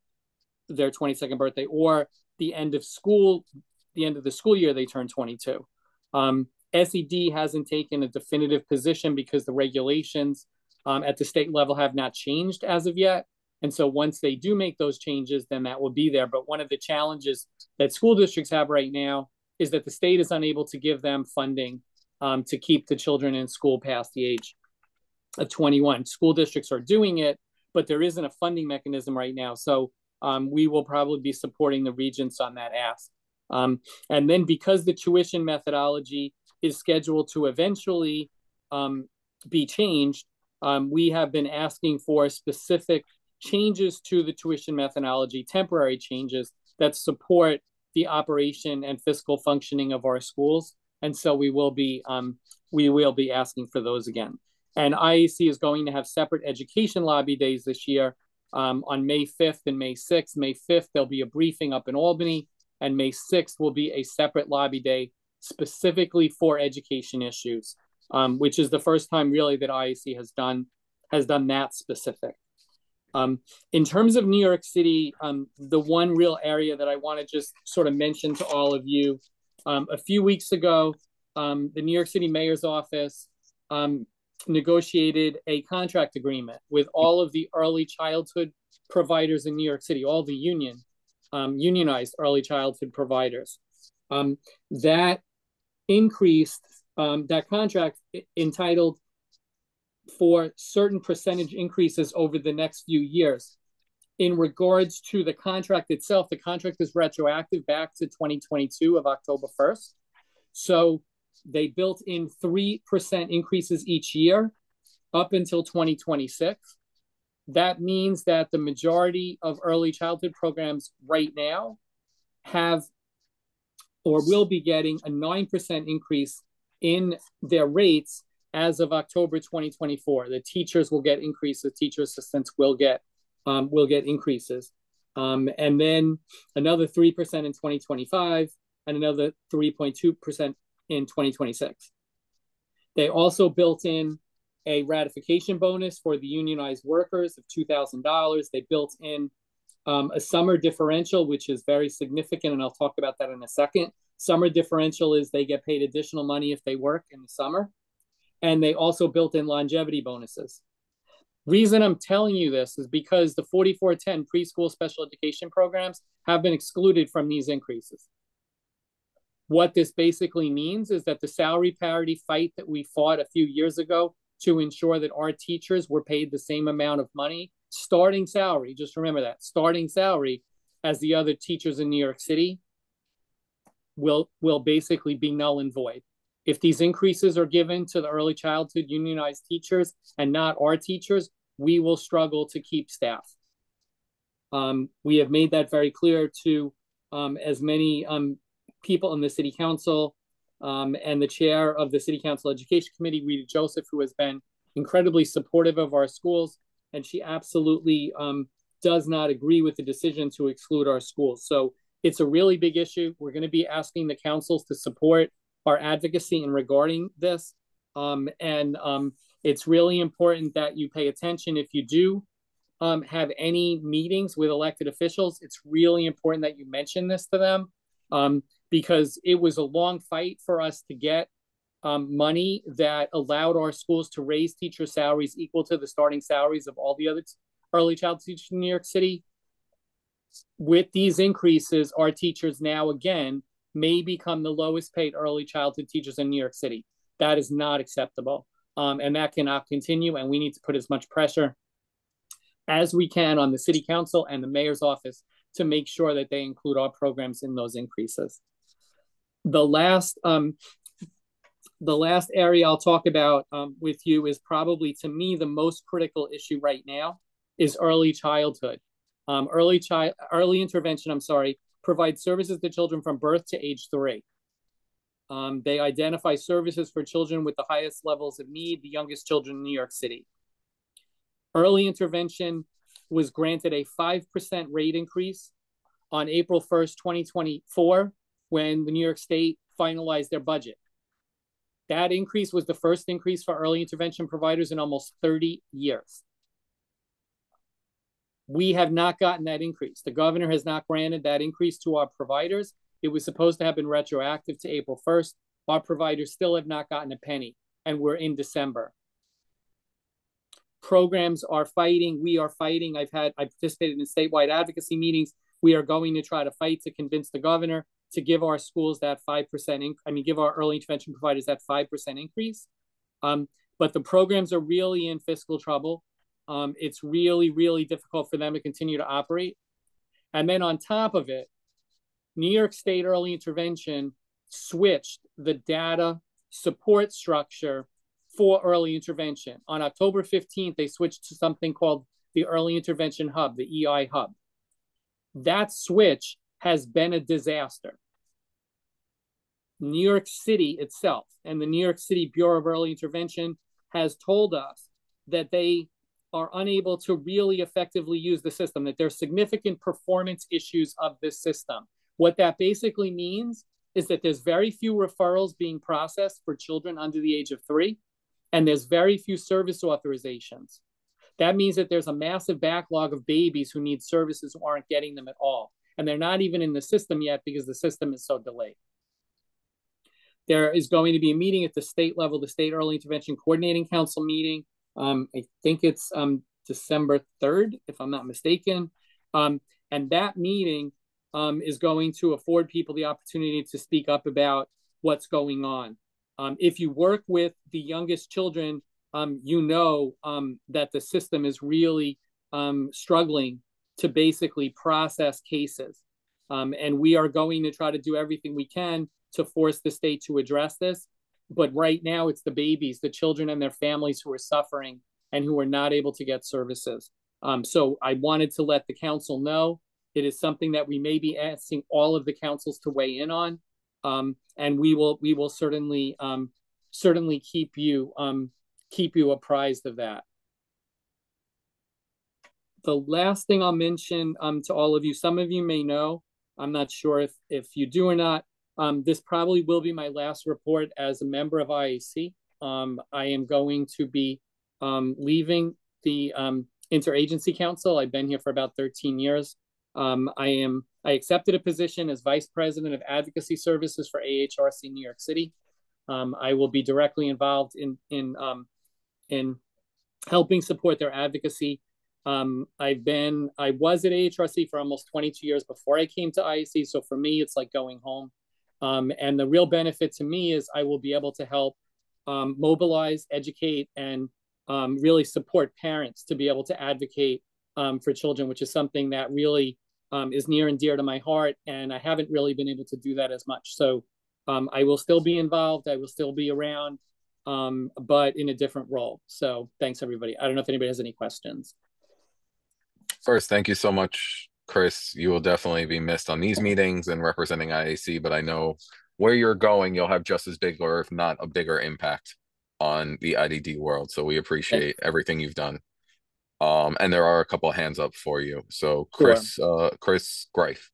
their 22nd birthday, or the end of the school year they turn 22. SED hasn't taken a definitive position because the regulations at the state level have not changed as of yet. And so once they do make those changes, then that will be there. But one of the challenges that school districts have right now is that the state is unable to give them funding to keep the children in school past the age of 21. School districts are doing it, but there isn't a funding mechanism right now. So we will probably be supporting the regents on that ask. And then because the tuition methodology is scheduled to eventually be changed, we have been asking for specific changes to the tuition methodology, temporary changes that support the operation and fiscal functioning of our schools. And so we will be asking for those again. And IAC is going to have separate education lobby days this year on May 5th and May 6th. May 5th, there'll be a briefing up in Albany, and May 6th will be a separate lobby day specifically for education issues, which is the first time really that IAC has done that specific. In terms of New York City, the one real area that I want to just sort of mention to all of you, a few weeks ago, the New York City Mayor's Office negotiated a contract agreement with all of the early childhood providers in New York City, all the unionized early childhood providers. That increased, that contract entitled for certain percentage increases over the next few years. In regards to the contract itself, the contract is retroactive back to 2022 of October 1st. So they built in 3% increases each year up until 2026. That means that the majority of early childhood programs right now have or will be getting a 9% increase in their rates as of October 2024. The teachers will get increases, teacher assistants will get increases. And then another 3% in 2025 and another 3.2% in 2026. They also built in a ratification bonus for the unionized workers of $2,000. They built in a summer differential, which is very significant, and I'll talk about that in a second. Summer differential is they get paid additional money if they work in the summer. And they also built in longevity bonuses. Reason I'm telling you this is because the 4410 preschool special education programs have been excluded from these increases. What this basically means is that the salary parity fight that we fought a few years ago to ensure that our teachers were paid the same amount of money, starting salary, just remember that, starting salary as the other teachers in New York City will basically be null and void. If these increases are given to the early childhood unionized teachers and not our teachers, we will struggle to keep staff. We have made that very clear to as many people in the city council and the chair of the city council education committee, Rita Joseph, who has been incredibly supportive of our schools. And she absolutely does not agree with the decision to exclude our schools. So it's a really big issue. We're going to be asking the councils to support our advocacy in regarding this. It's really important that you pay attention. If you do have any meetings with elected officials, it's really important that you mention this to them because it was a long fight for us to get money that allowed our schools to raise teacher salaries equal to the starting salaries of all the other early child teachers in New York City. With these increases, our teachers now again may become the lowest paid early childhood teachers in New York City. That is not acceptable. And that cannot continue. And we need to put as much pressure as we can on the city council and the mayor's office to make sure that they include our programs in those increases. The last area I'll talk about with you is probably, to me, the most critical issue right now is early childhood. Early intervention, provide services to children from birth to age 3. They identify services for children with the highest levels of need, the youngest children in New York City. Early intervention was granted a 5% rate increase on April 1st, 2024, when the New York State finalized their budget. That increase was the first increase for early intervention providers in almost 30 years. We have not gotten that increase. The governor has not granted that increase to our providers. It was supposed to have been retroactive to April 1st. Our providers still have not gotten a penny, and we're in December. Programs are fighting. We are fighting. I participated in statewide advocacy meetings. We are going to try to fight to convince the governor to give our schools that 5%, give our early intervention providers that 5% increase. But the programs are really in fiscal trouble. It's really, really difficult for them to continue to operate. And then on top of it, New York State Early Intervention switched the data support structure for early intervention. On October 15th, they switched to something called the Early Intervention Hub, the EI Hub. That switch has been a disaster. New York City itself and the New York City Bureau of Early Intervention has told us that they are unable to really effectively use the system, that there's significant performance issues of this system. What that basically means is that there's very few referrals being processed for children under the age of 3, and there's very few service authorizations. That means that there's a massive backlog of babies who need services who aren't getting them at all. And they're not even in the system yet because the system is so delayed. There is going to be a meeting at the state level, the State Early Intervention Coordinating Council meeting. I think it's December 3rd, if I'm not mistaken. And that meeting is going to afford people the opportunity to speak up about what's going on. If you work with the youngest children, you know that the system is really struggling to basically process cases. And we are going to try to do everything we can to force the state to address this. But right now, it's the babies, the children and their families who are suffering and who are not able to get services. So I wanted to let the council know it is something that we may be asking all of the councils to weigh in on. And we will certainly keep you apprised of that. The last thing I'll mention to all of you, some of you may know, I'm not sure if you do or not, this probably will be my last report as a member of IAC. I am going to be leaving the Interagency Council. I've been here for about 13 years. I accepted a position as Vice President of Advocacy Services for AHRC New York City. I will be directly involved in helping support their advocacy. I was at AHRC for almost 22 years before I came to IAC. So for me, it's like going home. And the real benefit to me is I will be able to help mobilize, educate, and really support parents to be able to advocate for children, which is something that really is near and dear to my heart. And I haven't really been able to do that as much. So I will still be involved. I will still be around, but in a different role. So thanks, everybody. I don't know if anybody has any questions. First, thank you so much, Chris. You will definitely be missed on these meetings and representing IAC, but I know where you're going, you'll have just as big, or if not a bigger impact on the IDD world. So we appreciate everything you've done. And there are a couple of hands up for you. So Chris, Sure. Chris Greif.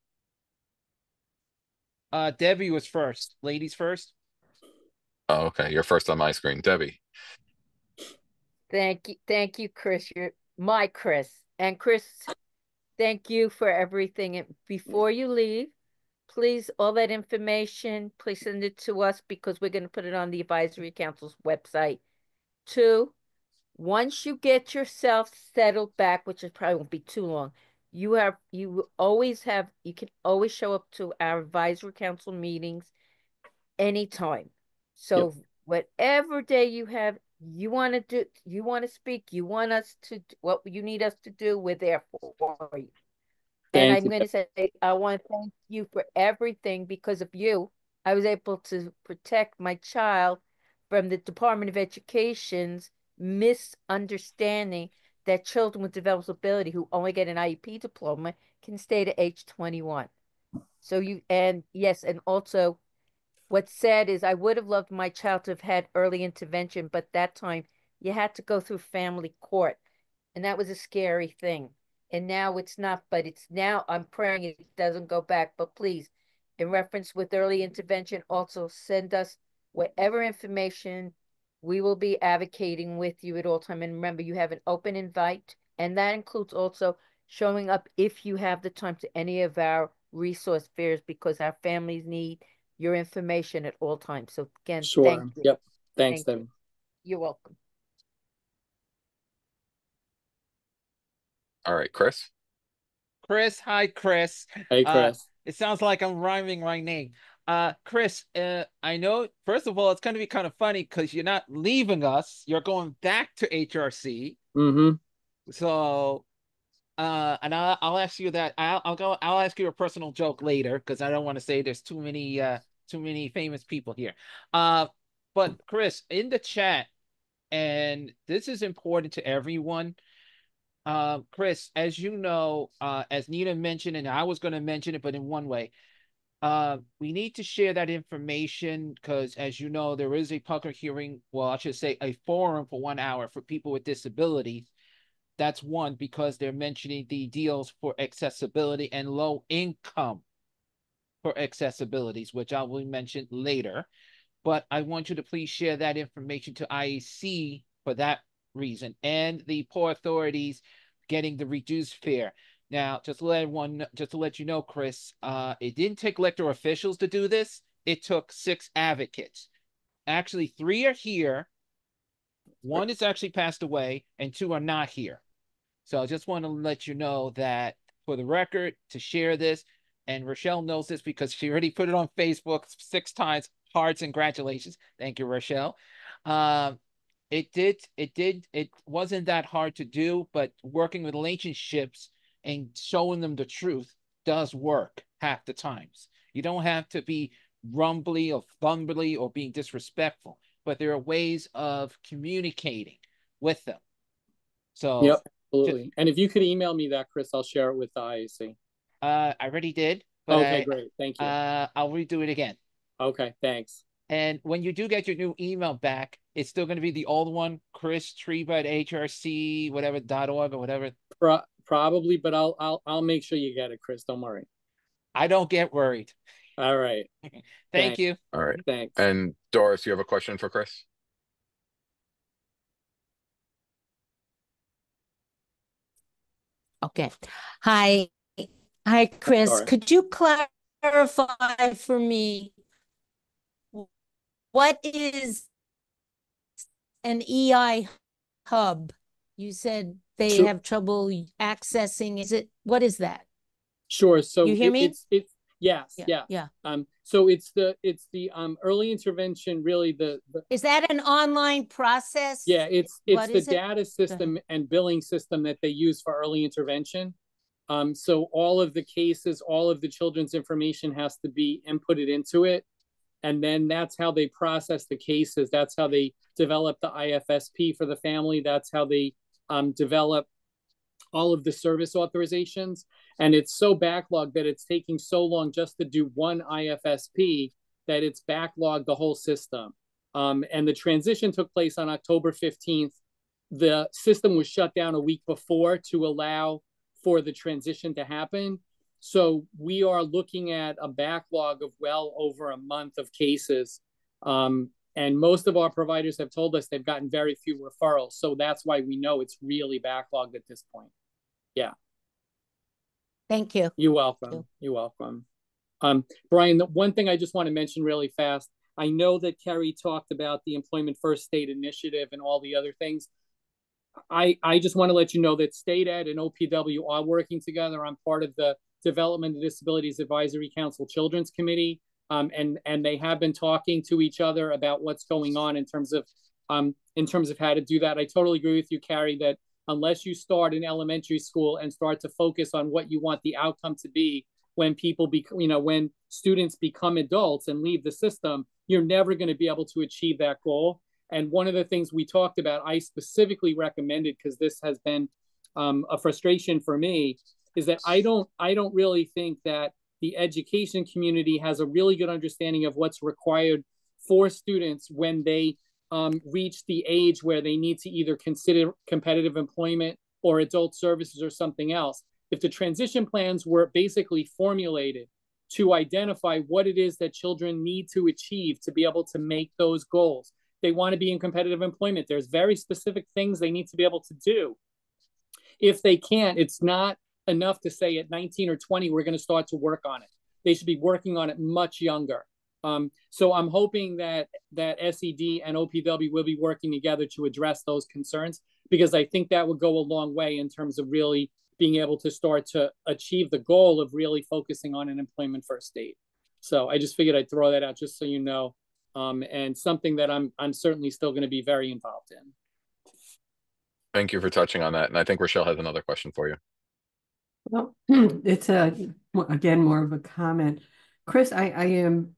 Debbie was first. Ladies first. Oh, okay. You're first on my screen. Debbie. Thank you, Chris. You're my Chris. And Chris, thank you for everything. And before you leave, please, all that information, please send it to us because we're going to put it on the Advisory Council's website. 2, once you get yourself settled back, which is probably won't be too long, you can always show up to our Advisory Council meetings anytime. So whatever day you have, you want to do, you want to speak, you want us to, what you need us to do, we're there for you. And I'm going to say, I want to thank you for everything. Because of you, I was able to protect my child from the Department of Education's misunderstanding that children with developmental who only get an IEP diploma can stay to age 21. So and also what's sad is I would have loved my child to have had early intervention, but that time you had to go through family court, and that was a scary thing. And now it's not, but it's now I'm praying it doesn't go back. But please, in reference with early intervention, also send us whatever information. We will be advocating with you at all time. And remember, you have an open invite, and that includes also showing up if you have the time to any of our resource fairs, because our families need your information at all times. So again, Sure. Thank you. Yep. Thanks, Debbie. You're welcome. All right, Chris. Chris, hi, Chris. Hey, Chris. It sounds like I'm rhyming my name. Chris, I know, first of all, it's going to be kind of funny because you're not leaving us. You're going back to HRC. Mm-hmm. So And I'll ask you that. I'll ask you a personal joke later because I don't want to say there's too many famous people here. But Chris, in the chat, and this is important to everyone. Chris, as you know, as Nina mentioned, and I was going to mention it, but in one way, we need to share that information because, as you know, there is a public hearing. Well, I should say a forum for 1 hour for people with disabilities. That's one, because they're mentioning the deals for accessibility and low income for accessibilities, which I will mention later. But I want you to please share that information to IEC for that reason, and the Port Authorities getting the reduced fare. Now, just to let you know, Chris, it didn't take elected officials to do this. It took 6 advocates. Actually, 3 are here. 1 has actually passed away, and 2 are not here. So I just want to let you know that for the record, to share this, and Rochelle knows this because she already put it on Facebook 6 times. Hearts, congratulations. Thank you, Rochelle. It wasn't that hard to do, but working with relationships and showing them the truth does work half the times. You don't have to be rumbly or fumbly or being disrespectful, but there are ways of communicating with them. So yep, absolutely. And if you could email me that, Chris, I'll share it with the IAC. I already did. But okay, great. Thank you. I'll redo it again. Okay, thanks. And when you do get your new email back, it's still going to be the old one, Chris Treba at HRC, whatever .org or whatever. Probably, but I'll make sure you get it, Chris. Don't worry. I don't get worried. All right. Thank you. All right. Thanks. And Doris, you have a question for Chris? Okay. Hi, Chris. Sorry. Could you clarify for me what is an EI hub? You said they have trouble accessing. What is that? Sure. So you hear me? It's yes, yeah. So it's the early intervention. Really, is that an online process? Yeah, it's the data system and billing system that they use for early intervention. So all of the cases, all of the children's information has to be inputted into it, and then that's how they process the cases. That's how they develop the IFSP for the family. That's how they develop all of the service authorizations. And it's so backlogged that it's taking so long just to do one IFSP that it's backlogged the whole system. And the transition took place on October 15th. The system was shut down a week before to allow for the transition to happen. So we are looking at a backlog of well over a month of cases. And most of our providers have told us they've gotten very few referrals. So that's why we know it's really backlogged at this point. Yeah. Thank you. You're welcome. You're welcome. Brian, the one thing I just want to mention really fast, I know that Kerry talked about the Employment First State Initiative and all the other things. I just want to let you know that State Ed and OPW are working together. I'm part of the Development and Disabilities Advisory Council Children's Committee, and they have been talking to each other about what's going on in terms of how to do that. I totally agree with you, Carrie, that unless you start in elementary school and start to focus on what you want the outcome to be when when students become adults and leave the system, you're never going to be able to achieve that goal. And one of the things we talked about, I specifically recommended, because this has been a frustration for me, is that I don't really think that the education community has a really good understanding of what's required for students when they reach the age where they need to either consider competitive employment or adult services or something else. If the transition plans were basically formulated to identify what it is that children need to achieve to be able to make those goals, they want to be in competitive employment, there's very specific things they need to be able to do. If they can't, it's not enough to say at 19 or 20, we're going to start to work on it. They should be working on it much younger. So I'm hoping that SED and OPW will be working together to address those concerns, because I think that would go a long way in terms of really being able to start to achieve the goal of really focusing on an employment first state. So I just figured I'd throw that out just so you know, and something that I'm certainly still going to be very involved in. Thank you for touching on that. And I think Rochelle has another question for you. Well, it's again more of a comment. Chris, I am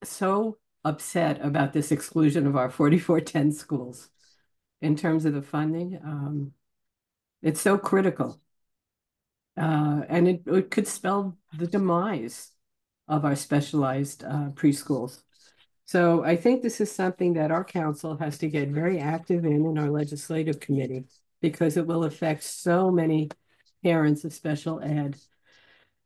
so upset about this exclusion of our 4410 schools in terms of the funding. It's so critical. And it could spell the demise of our specialized preschools. So I think this is something that our council has to get very active in our legislative committee, because it will affect so many parents of special ed.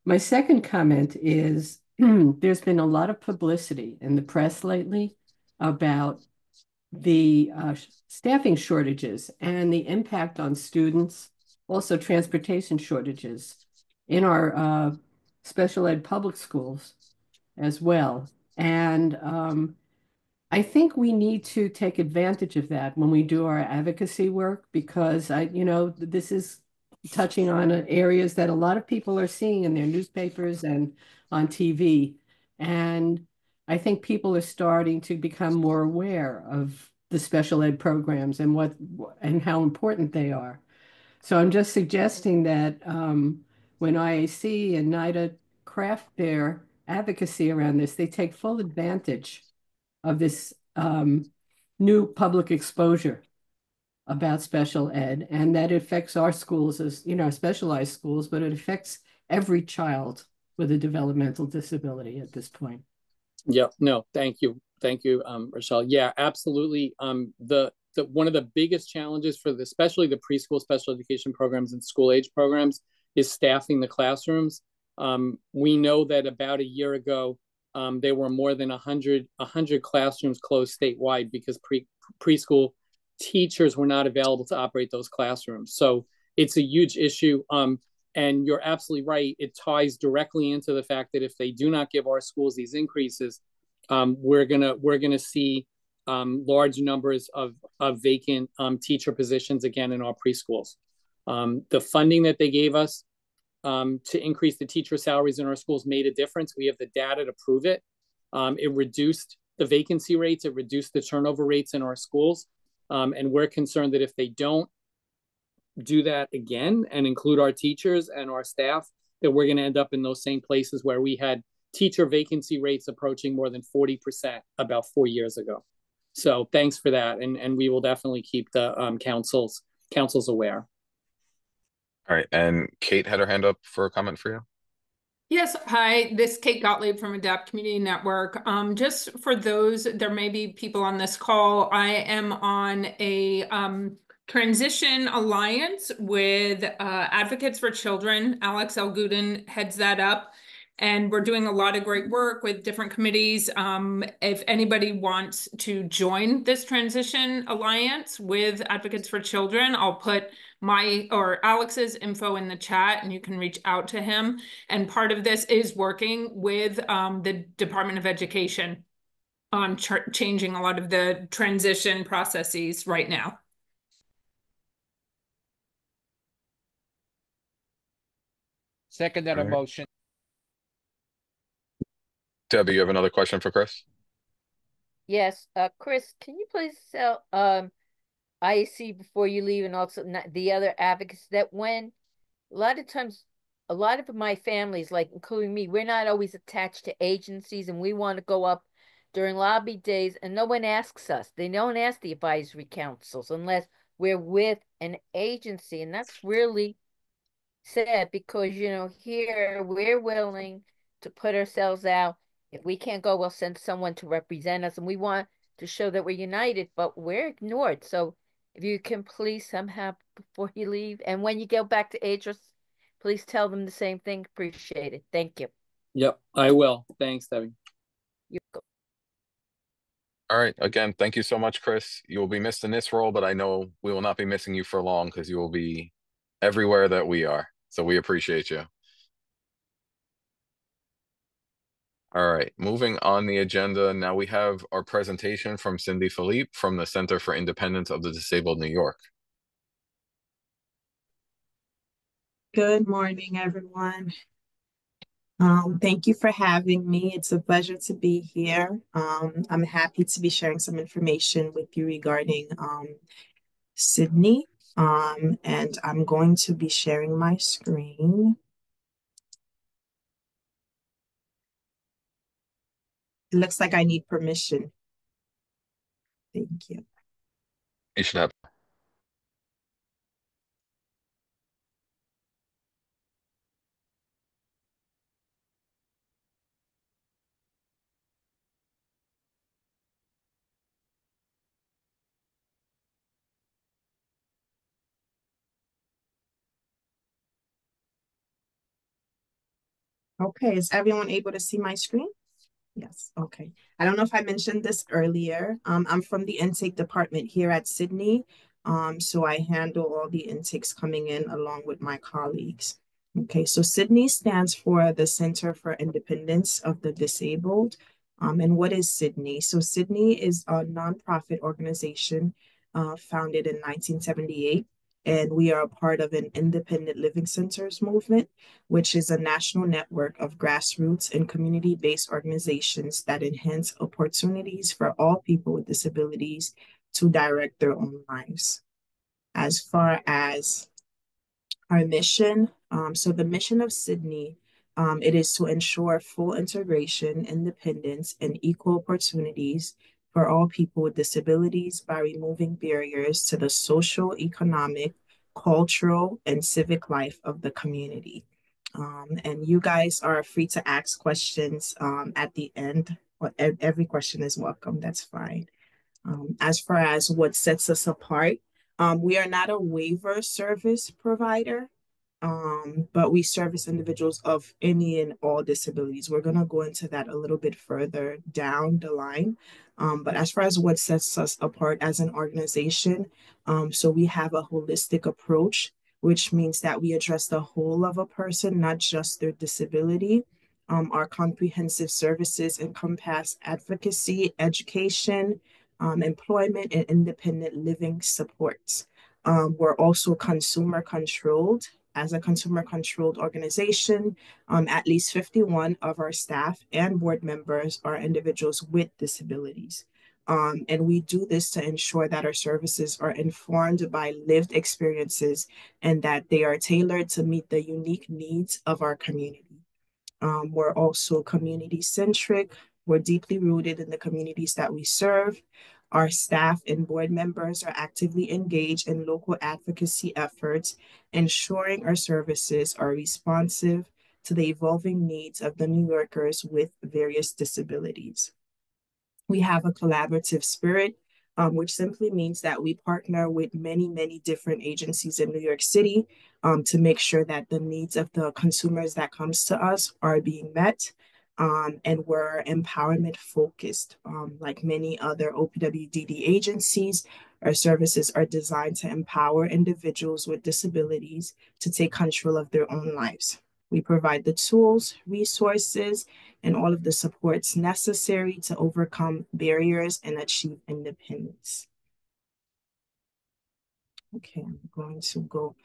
My second comment is there's been a lot of publicity in the press lately about the staffing shortages and the impact on students, also transportation shortages in our special ed public schools as well. And I think we need to take advantage of that when we do our advocacy work, because this is touching on areas that a lot of people are seeing in their newspapers and on TV. And I think people are starting to become more aware of the special ed programs and how important they are. So I'm just suggesting that when IAC and NIDA craft their advocacy around this, they take full advantage of this new public exposure about special ed, and that it affects our schools as, specialized schools, but it affects every child with a developmental disability at this point. Yep. No, thank you. Thank you, Rochelle. Yeah, absolutely. One of the biggest challenges for especially the preschool special education programs and school age programs is staffing the classrooms. We know that about a year ago, there were more than 100 classrooms closed statewide because preschool teachers were not available to operate those classrooms. So it's a huge issue. And you're absolutely right. It ties directly into the fact that if they do not give our schools these increases, we're gonna see large numbers of vacant teacher positions again in our preschools. The funding that they gave us to increase the teacher salaries in our schools made a difference. We have the data to prove it. It reduced the vacancy rates. It reduced the turnover rates in our schools. And we're concerned that if they don't do that again and include our teachers and our staff, that we're going to end up in those same places where we had teacher vacancy rates approaching more than 40% about 4 years ago. So thanks for that. And we will definitely keep the councils aware. All right. And Kate had her hand up for a comment for you. Yes, hi, this is Kate Gottlieb from Adapt Community Network. Just for those, there may be people on this call, I am on a transition alliance with Advocates for Children. Alex Elgudin heads that up. And we're doing a lot of great work with different committees. If anybody wants to join this transition alliance with Advocates for Children, I'll put my or Alex's info in the chat and you can reach out to him. And part of this is working with the Department of Education on changing a lot of the transition processes right now. Second that emotion. Debbie, you have another question for Chris? Yes, Chris, can you please tell IAC before you leave, and also the other advocates, that when a lot of times, a lot of my families, like including me, we're not always attached to agencies, and we want to go up during lobby days, and no one asks us. They don't ask the advisory councils unless we're with an agency, and that's really sad because, here we're willing to put ourselves out. If we can't go, we'll send someone to represent us, and we want to show that we're united, but we're ignored. So if you can please somehow before you leave, and when you go back to Address, please tell them the same thing. Appreciate it. Thank you. Yep, I will. Thanks, Debbie. You go. All right. Again, thank you so much, Chris. You will be missed in this role, but I know we will not be missing you for long because you will be everywhere that we are. So we appreciate you. All right, moving on the agenda. Now we have our presentation from Cindy Philippe from the Center for Independence of the Disabled New York. Good morning, everyone. Thank you for having me. It's a pleasure to be here. I'm happy to be sharing some information with you regarding CIDNY. And I'm going to be sharing my screen. It looks like I need permission. Thank you. You should have. Okay, is everyone able to see my screen? Yes, okay. I don't know if I mentioned this earlier. I'm from the intake department here at CIDNY. So I handle all the intakes coming in along with my colleagues. Okay, so CIDNY stands for the Center for Independence of the Disabled. And what is CIDNY? So CIDNY is a nonprofit organization founded in 1978, and we are a part of an independent living centers movement, which is a national network of grassroots and community-based organizations that enhance opportunities for all people with disabilities to direct their own lives. As far as our mission, so the mission of CIDNY, it is to ensure full integration, independence, and equal opportunities for all people with disabilities by removing barriers to the social, economic, cultural, and civic life of the community. And you guys are free to ask questions at the end. Every question is welcome, that's fine. As far as what sets us apart, we are not a waiver service provider, but we service individuals of any and all disabilities. We're going to go into that a little bit further down the line. But as far as what sets us apart as an organization, so we have a holistic approach, which means that we address the whole of a person, not just their disability. Our comprehensive services encompass advocacy, education, employment, and independent living supports. We're also consumer controlled. As a consumer controlled organization, at least 51 of our staff and board members are individuals with disabilities. And we do this to ensure that our services are informed by lived experiences and that they are tailored to meet the unique needs of our community. We're also community centric. We're deeply rooted in the communities that we serve. Our staff and board members are actively engaged in local advocacy efforts, ensuring our services are responsive to the evolving needs of the New Yorkers with various disabilities. We have a collaborative spirit, which simply means that we partner with many different agencies in New York City to make sure that the needs of the consumers that comes to us are being met. And we're empowerment focused. Like many other OPWDD agencies, our services are designed to empower individuals with disabilities to take control of their own lives. We provide the tools, resources, and all of the supports necessary to overcome barriers and achieve independence. Okay, I'm going to go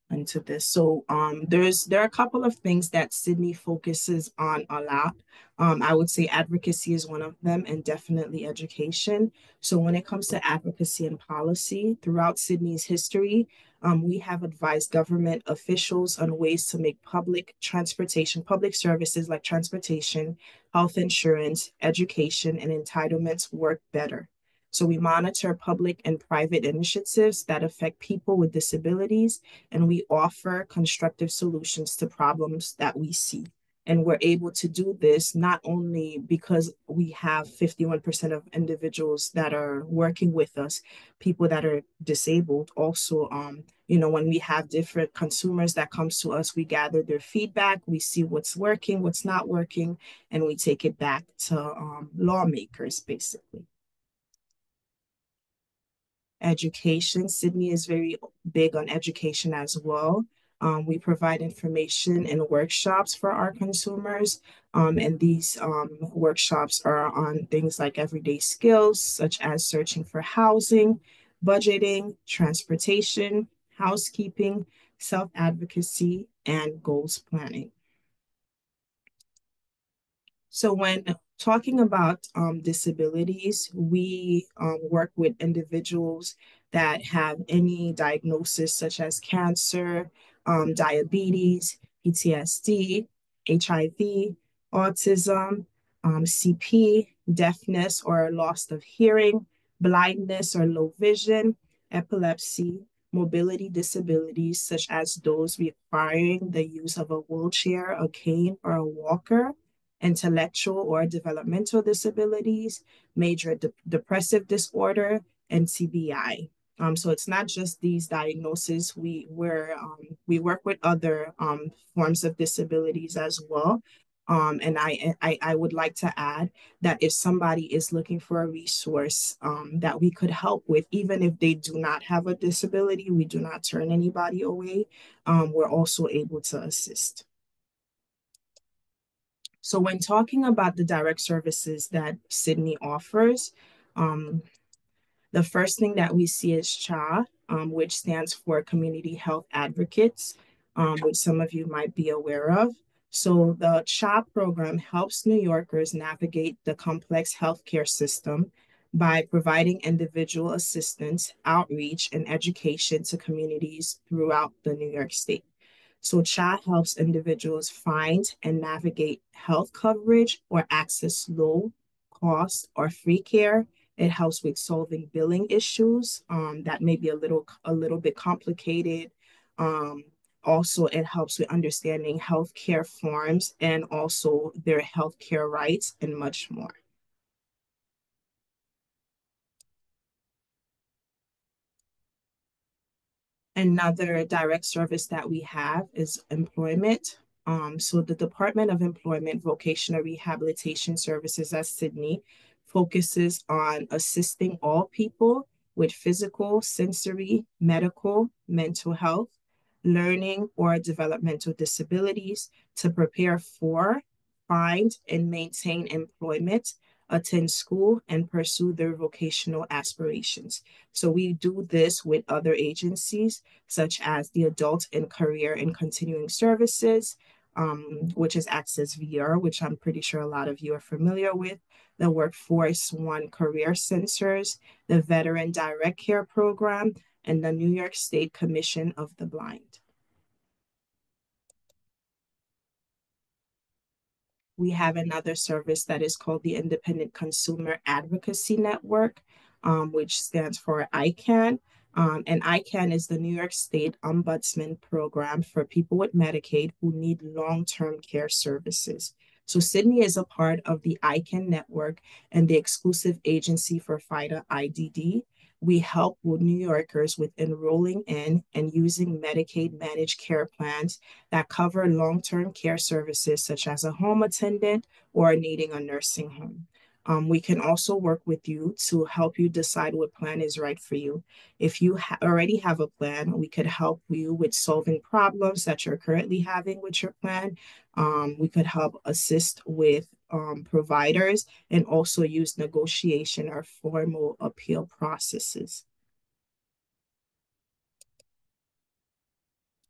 into this. So there are a couple of things that CIDNY focuses on a lot. I would say advocacy is one of them, and definitely education. So when it comes to advocacy and policy, throughout CIDNY's history, we have advised government officials on ways to make public services like transportation, health insurance, education, and entitlements work better. So we monitor public and private initiatives that affect people with disabilities, and we offer constructive solutions to problems that we see. And we're able to do this not only because we have 51% of individuals that are working with us, people that are disabled. Also, when we have different consumers that comes to us, we gather their feedback, we see what's working, what's not working, and we take it back to lawmakers, basically. Education. CIDNY is very big on education as well. We provide information and workshops for our consumers. And these workshops are on things like everyday skills, such as searching for housing, budgeting, transportation, housekeeping, self-advocacy, and goals planning. So when talking about disabilities, we work with individuals that have any diagnosis such as cancer, diabetes, PTSD, HIV, autism, CP, deafness or loss of hearing, blindness or low vision, epilepsy, mobility disabilities such as those requiring the use of a wheelchair, a cane, or a walker, intellectual or developmental disabilities, major depressive disorder, and TBI. So it's not just these diagnoses. We work with other forms of disabilities as well. And I would like to add that if somebody is looking for a resource that we could help with, even if they do not have a disability, we do not turn anybody away. We're also able to assist. So when talking about the direct services that CIDNY offers, the first thing that we see is CHA, which stands for Community Health Advocates, which some of you might be aware of. So the CHA program helps New Yorkers navigate the complex healthcare system by providing individual assistance, outreach, and education to communities throughout the New York State. So CHA helps individuals find and navigate health coverage or access low cost or free care. It helps with solving billing issues that may be a little bit complicated. Also, it helps with understanding healthcare forms and also their healthcare rights and much more. Another direct service that we have is employment. So the Department of Employment Vocational Rehabilitation Services at CIDNY focuses on assisting all people with physical, sensory, medical, mental health, learning, or developmental disabilities to prepare for, find, and maintain employment, attend school, and pursue their vocational aspirations. So we do this with other agencies, such as the Adult and Career and Continuing Services, which is Access VR, which I'm pretty sure a lot of you are familiar with, the Workforce One Career Sensors, the Veteran Direct Care Program, and the New York State Commission of the Blind. We have another service that is called the Independent Consumer Advocacy Network, which stands for ICANN. And ICANN is the New York State Ombudsman Program for people with Medicaid who need long-term care services. So CIDNY is a part of the ICANN network and the exclusive agency for FIDA IDD. We help with New Yorkers with enrolling in and using Medicaid managed care plans that cover long-term care services such as a home attendant or needing a nursing home. We can also work with you to help you decide what plan is right for you. If you already have a plan, we could help you with solving problems that you're currently having with your plan. We could help assist with providers and also use negotiation or formal appeal processes.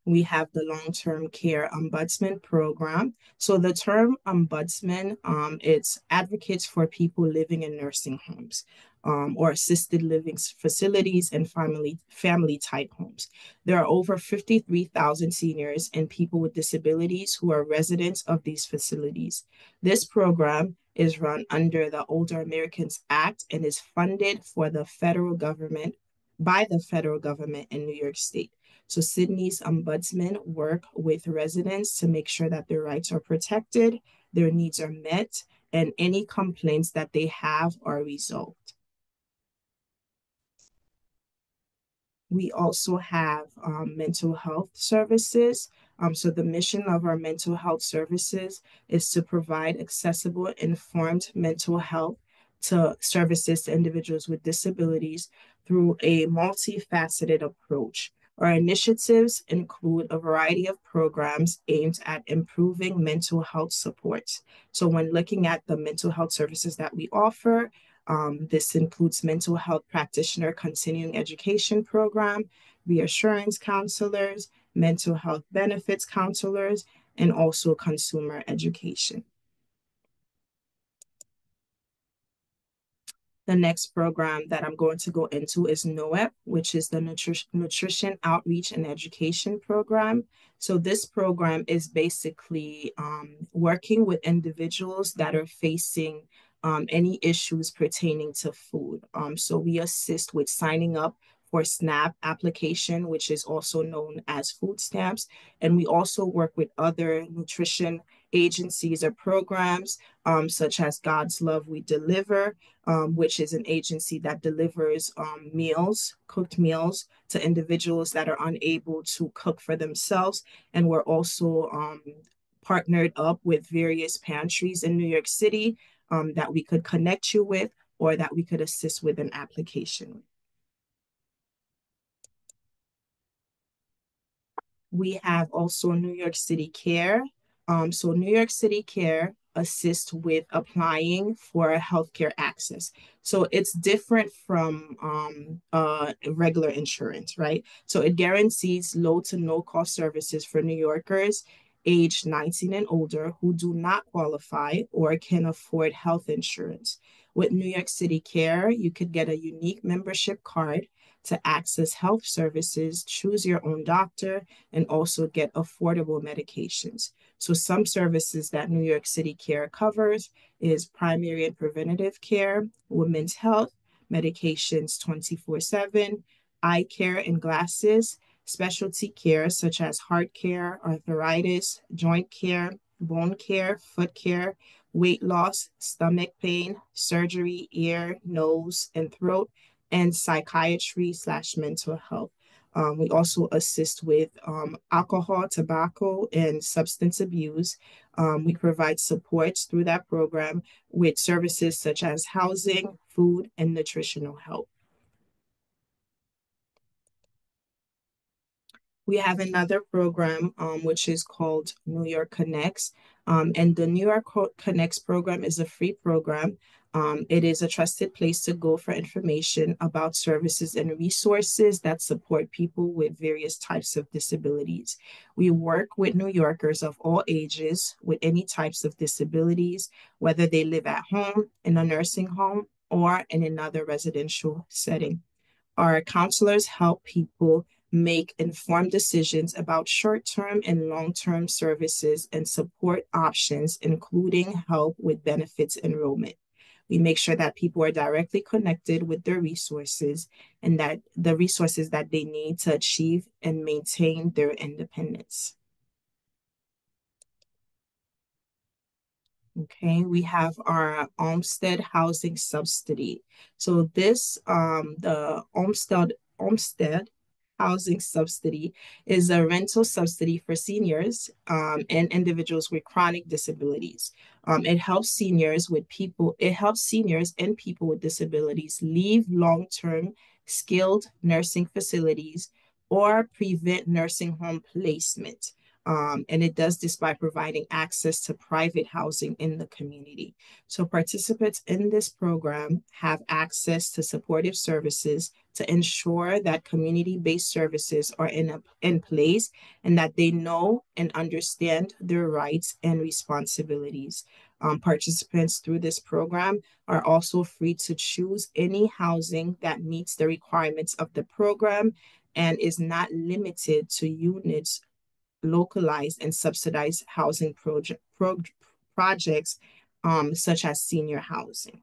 We have the long-term care ombudsman program. So the term ombudsman, it's advocates for people living in nursing homes or assisted living facilities and family type homes. There are over 53,000 seniors and people with disabilities who are residents of these facilities. This program is run under the Older Americans Act and is funded for the federal government by the federal government in New York State. So CIDNY's ombudsmen work with residents to make sure that their rights are protected, their needs are met, and any complaints that they have are resolved. We also have mental health services. So the mission of our mental health services is to provide accessible, informed mental health services to individuals with disabilities through a multifaceted approach. Our initiatives include a variety of programs aimed at improving mental health supports. So when looking at the mental health services that we offer, this includes mental health practitioner continuing education program, reassurance counselors, mental health benefits counselors, and also consumer education. The next program that I'm going to go into is NOEP, which is the Nutrition Outreach and Education Program. So this program is basically working with individuals that are facing any issues pertaining to food. So we assist with signing up for SNAP application, which is also known as food stamps. And we also work with other nutrition agencies or programs, such as God's Love We Deliver, which is an agency that delivers meals, cooked meals to individuals that are unable to cook for themselves. And we're also partnered up with various pantries in New York City that we could connect you with or that we could assist with an application. We have also New York City Care. So New York City Care assists with applying for healthcare access. So it's different from regular insurance, right? So it guarantees low to no cost services for New Yorkers aged 19 and older who do not qualify or can afford health insurance. With New York City Care, you could get a unique membership card to access health services, choose your own doctor, and also get affordable medications. So some services that New York City Care covers is primary and preventative care, women's health, medications 24/7, eye care and glasses, specialty care such as heart care, arthritis, joint care, bone care, foot care, weight loss, stomach pain, surgery, ear, nose, and throat, and psychiatry/mental health. We also assist with alcohol, tobacco, and substance abuse. We provide supports through that program with services such as housing, food, and nutritional help. We have another program, which is called New York Connects. And the New York Connects program is a free program. It is a trusted place to go for information about services and resources that support people with various types of disabilities. We work with New Yorkers of all ages with any types of disabilities, whether they live at home, in a nursing home, or in another residential setting. Our counselors help people make informed decisions about short-term and long-term services and support options, including help with benefits enrollment. We make sure that people are directly connected with their resources and that the resources that they need to achieve and maintain their independence. Okay, we have our Olmsted Housing Subsidy. So this, the Olmsted Housing Subsidy is a rental subsidy for seniors and individuals with chronic disabilities. It helps seniors and people with disabilities leave long-term skilled nursing facilities or prevent nursing home placement. And it does this by providing access to private housing in the community. So participants in this program have access to supportive services to ensure that community-based services are in place and that they know and understand their rights and responsibilities. Participants through this program are also free to choose any housing that meets the requirements of the program and is not limited to units localized and subsidized housing projects such as senior housing.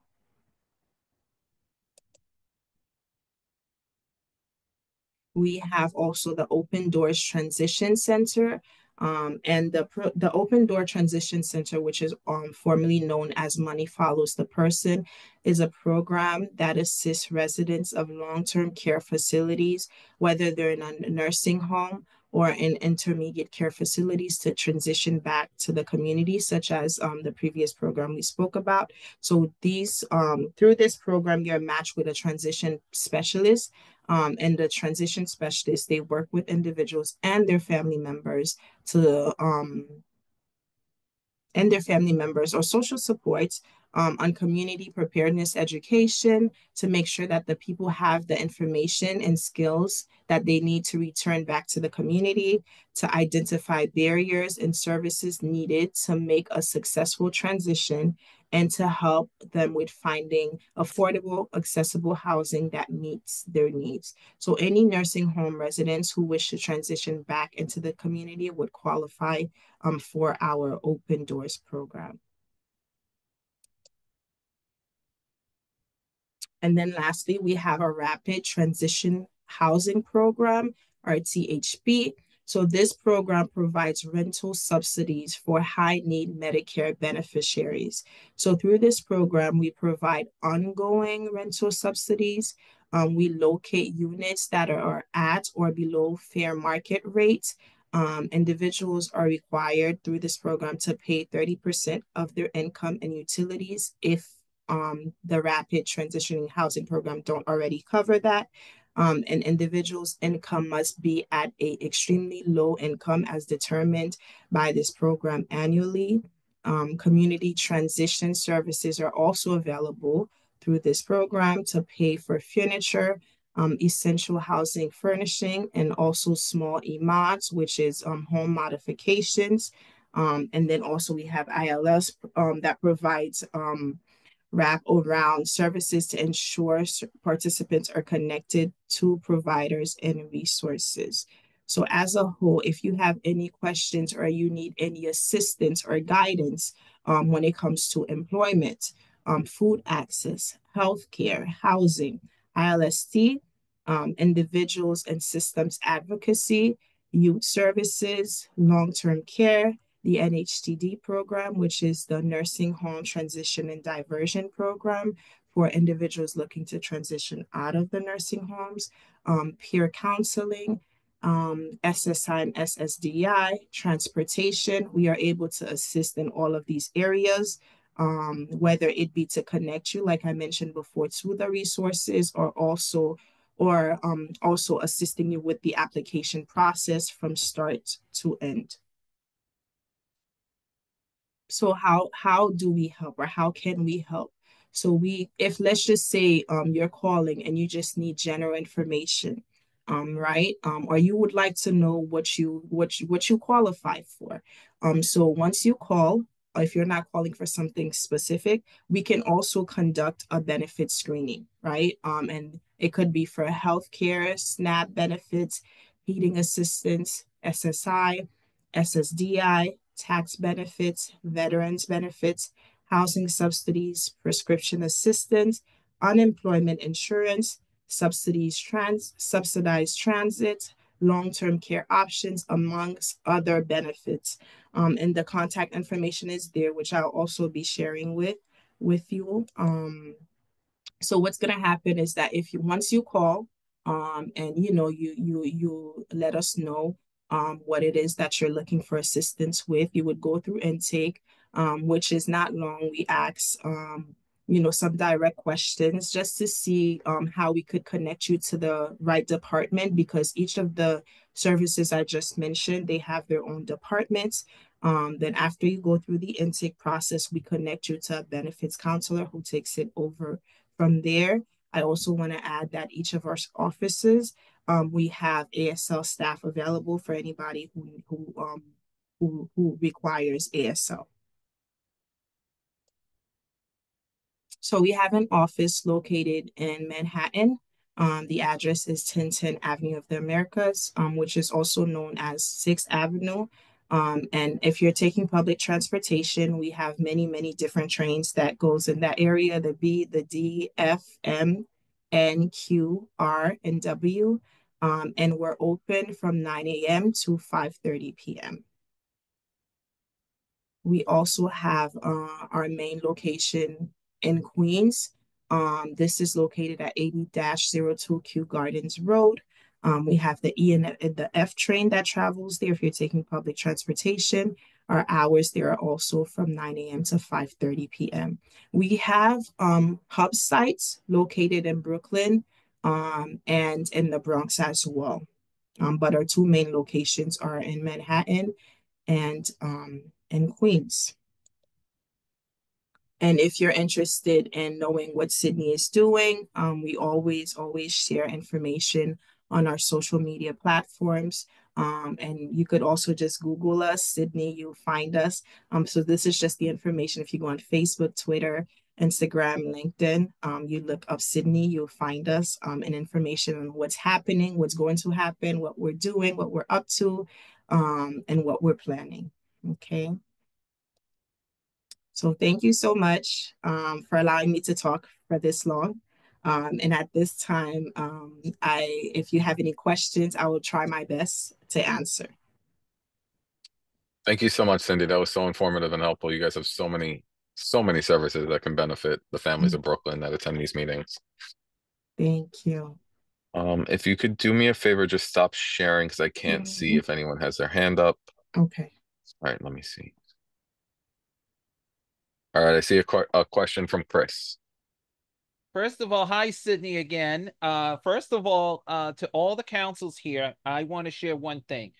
We have also the Open Doors Transition Center, and the Open Door Transition Center, which is formerly known as Money Follows the Person, is a program that assists residents of long-term care facilities, whether they're in a nursing home or in intermediate care facilities, to transition back to the community, such as the previous program we spoke about. So these, through this program, you're matched with a transition specialist, and the transition specialists, they work with individuals and their family members or social supports on community preparedness education to make sure that the people have the information and skills that they need to return back to the community, to identify barriers and services needed to make a successful transition, and to help them with finding affordable, accessible housing that meets their needs. So any nursing home residents who wish to transition back into the community would qualify for our Open Doors program. And then lastly, we have a Rapid Transition Housing Program, or THP. So this program provides rental subsidies for high-need Medicare beneficiaries. So through this program, we provide ongoing rental subsidies. We locate units that are at or below fair market rate. Individuals are required through this program to pay 30% of their income and utilities if the Rapid Transitioning Housing Program don't already cover that. An individual's income must be at a extremely low income as determined by this program annually. Community transition services are also available through this program to pay for furniture, essential housing furnishing, and also small EMODs, which is home modifications. And then also we have ILS that provides wrap around services to ensure participants are connected to providers and resources. So as a whole, if you have any questions or you need any assistance or guidance when it comes to employment, food access, healthcare, housing, ILST, individuals and systems advocacy, youth services, long-term care, the NHTD program, which is the Nursing Home Transition and Diversion Program for individuals looking to transition out of the nursing homes, peer counseling, SSI and SSDI, transportation. We are able to assist in all of these areas, whether it be to connect you, like I mentioned before, to the resources, or also assisting you with the application process from start to end. So how do we help, or how can we help? So if let's just say you're calling and you just need general information, right? Or you would like to know what you qualify for. So once you call, or if you're not calling for something specific, we can also conduct a benefit screening, right? And it could be for healthcare, SNAP benefits, heating assistance, SSI, SSDI, tax benefits, veterans benefits, housing subsidies, prescription assistance, unemployment insurance, subsidized transit, long-term care options, amongst other benefits. And the contact information is there, which I'll also be sharing with you. So what's gonna happen is that once you call, and you let us know what it is that you're looking for assistance with, you would go through intake, which is not long. We ask some direct questions just to see how we could connect you to the right department, because each of the services I just mentioned, they have their own departments. Then after you go through the intake process, we connect you to a benefits counselor who takes it over from there. I also want to add that each of our offices, we have ASL staff available for anybody who requires ASL. So we have an office located in Manhattan. The address is 1010 Avenue of the Americas, which is also known as 6th Avenue. And if you're taking public transportation, we have many, many different trains that goes in that area, the B, the D, F, M, N, Q, R, and W. And we're open from 9 a.m. to 5:30 p.m. We also have our main location in Queens. This is located at 80-02 Kew Gardens Road. We have the E and the F train that travels there if you're taking public transportation. Our hours there are also from 9 a.m. to 5:30 p.m. We have hub sites located in Brooklyn and in the Bronx as well. But our two main locations are in Manhattan and in Queens. And if you're interested in knowing what CIDNY is doing, we always share information on our social media platforms. And you could also just Google us, CIDNY, you'll find us. So this is just the information. If you go on Facebook, Twitter, Instagram, LinkedIn, you look up CIDNY, you'll find us, and information on what's happening, what's going to happen, what we're doing, what we're up to, and what we're planning. Okay. So thank you so much for allowing me to talk for this long. And at this time, if you have any questions, I will try my best to answer. Thank you so much, Cindy. That was so informative and helpful. You guys have so many services that can benefit the families of Brooklyn that attend these meetings. Thank you. If you could do me a favor, just stop sharing because I can't see if anyone has their hand up. Okay. All right, let me see. All right, I see a question from Chris. First of all, hi, CIDNY again. First of all, to all the councils here, I want to share one thing.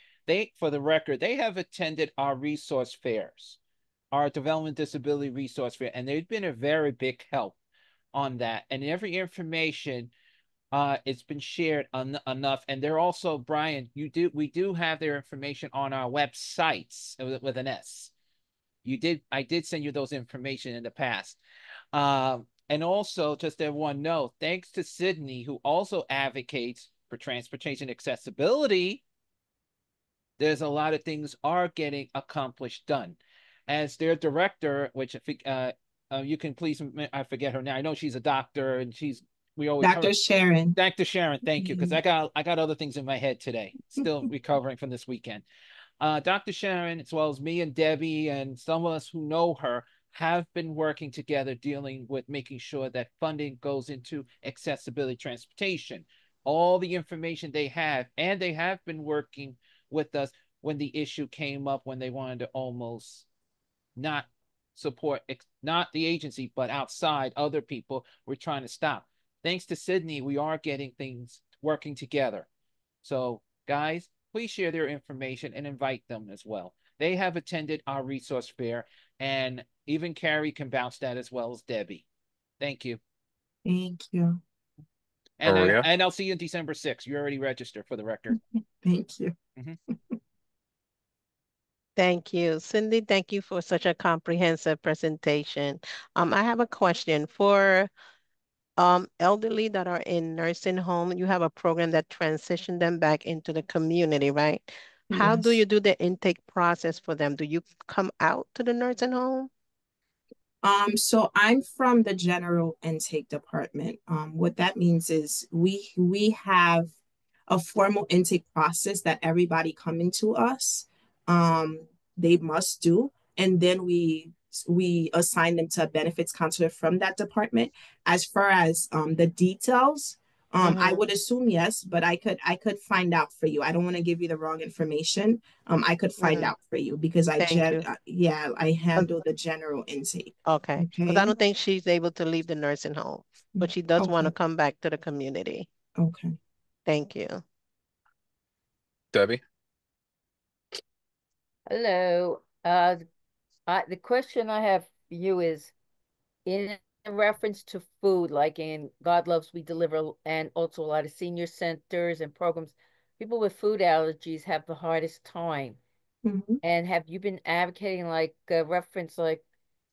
For the record, they have attended our resource fairs, our Development Disability Resource Fair, and they've been a very big help on that. And every information, it's been shared enough. And they're also, Brian, we do have their information on our websites with an S. I did send you those information in the past. And also, just so everyone know, thanks to CIDNY, who also advocates for transportation accessibility, there's a lot of things are getting accomplished done. As their director, which you can please, I forget her now. I know she's a doctor, and we always Dr. Sharon. Dr. Sharon, thank you, because I got other things in my head today. Still recovering from this weekend. Dr. Sharon, as well as me and Debbie and some of us who know her, have been working together dealing with making sure that funding goes into accessibility transportation. All the information they have, and they have been working with us when the issue came up, when they wanted to almost not support, not the agency, but outside other people were trying to stop. Thanks to CIDNY, we are getting things working together. So guys, please share their information and invite them as well. They have attended our resource fair, and even Carrie can bounce that as well as Debbie. Thank you. Thank you. And I'll see you on December 6th. You already registered, for the record. Thank you. Thank you. Cindy, thank you for such a comprehensive presentation. I have a question. For elderly that are in nursing home, you have a program that transition them back into the community, right? How do you do the intake process for them? Do you come out to the nursing home? So I'm from the general intake department. What that means is we have a formal intake process that everybody coming to us, they must do, and then we assign them to a benefits counselor from that department. As far as the details, I would assume yes, but I could find out for you. I don't want to give you the wrong information. I could find out for you because I handle the general intake. Okay. Because I don't think she's able to leave the nursing home, but she does want to come back to the community. Okay. Thank you. Debbie? Hello. The question I have for you is, in reference to food, like in God Loves We Deliver, and also a lot of senior centers and programs, people with food allergies have the hardest time. And have you been advocating like a reference, like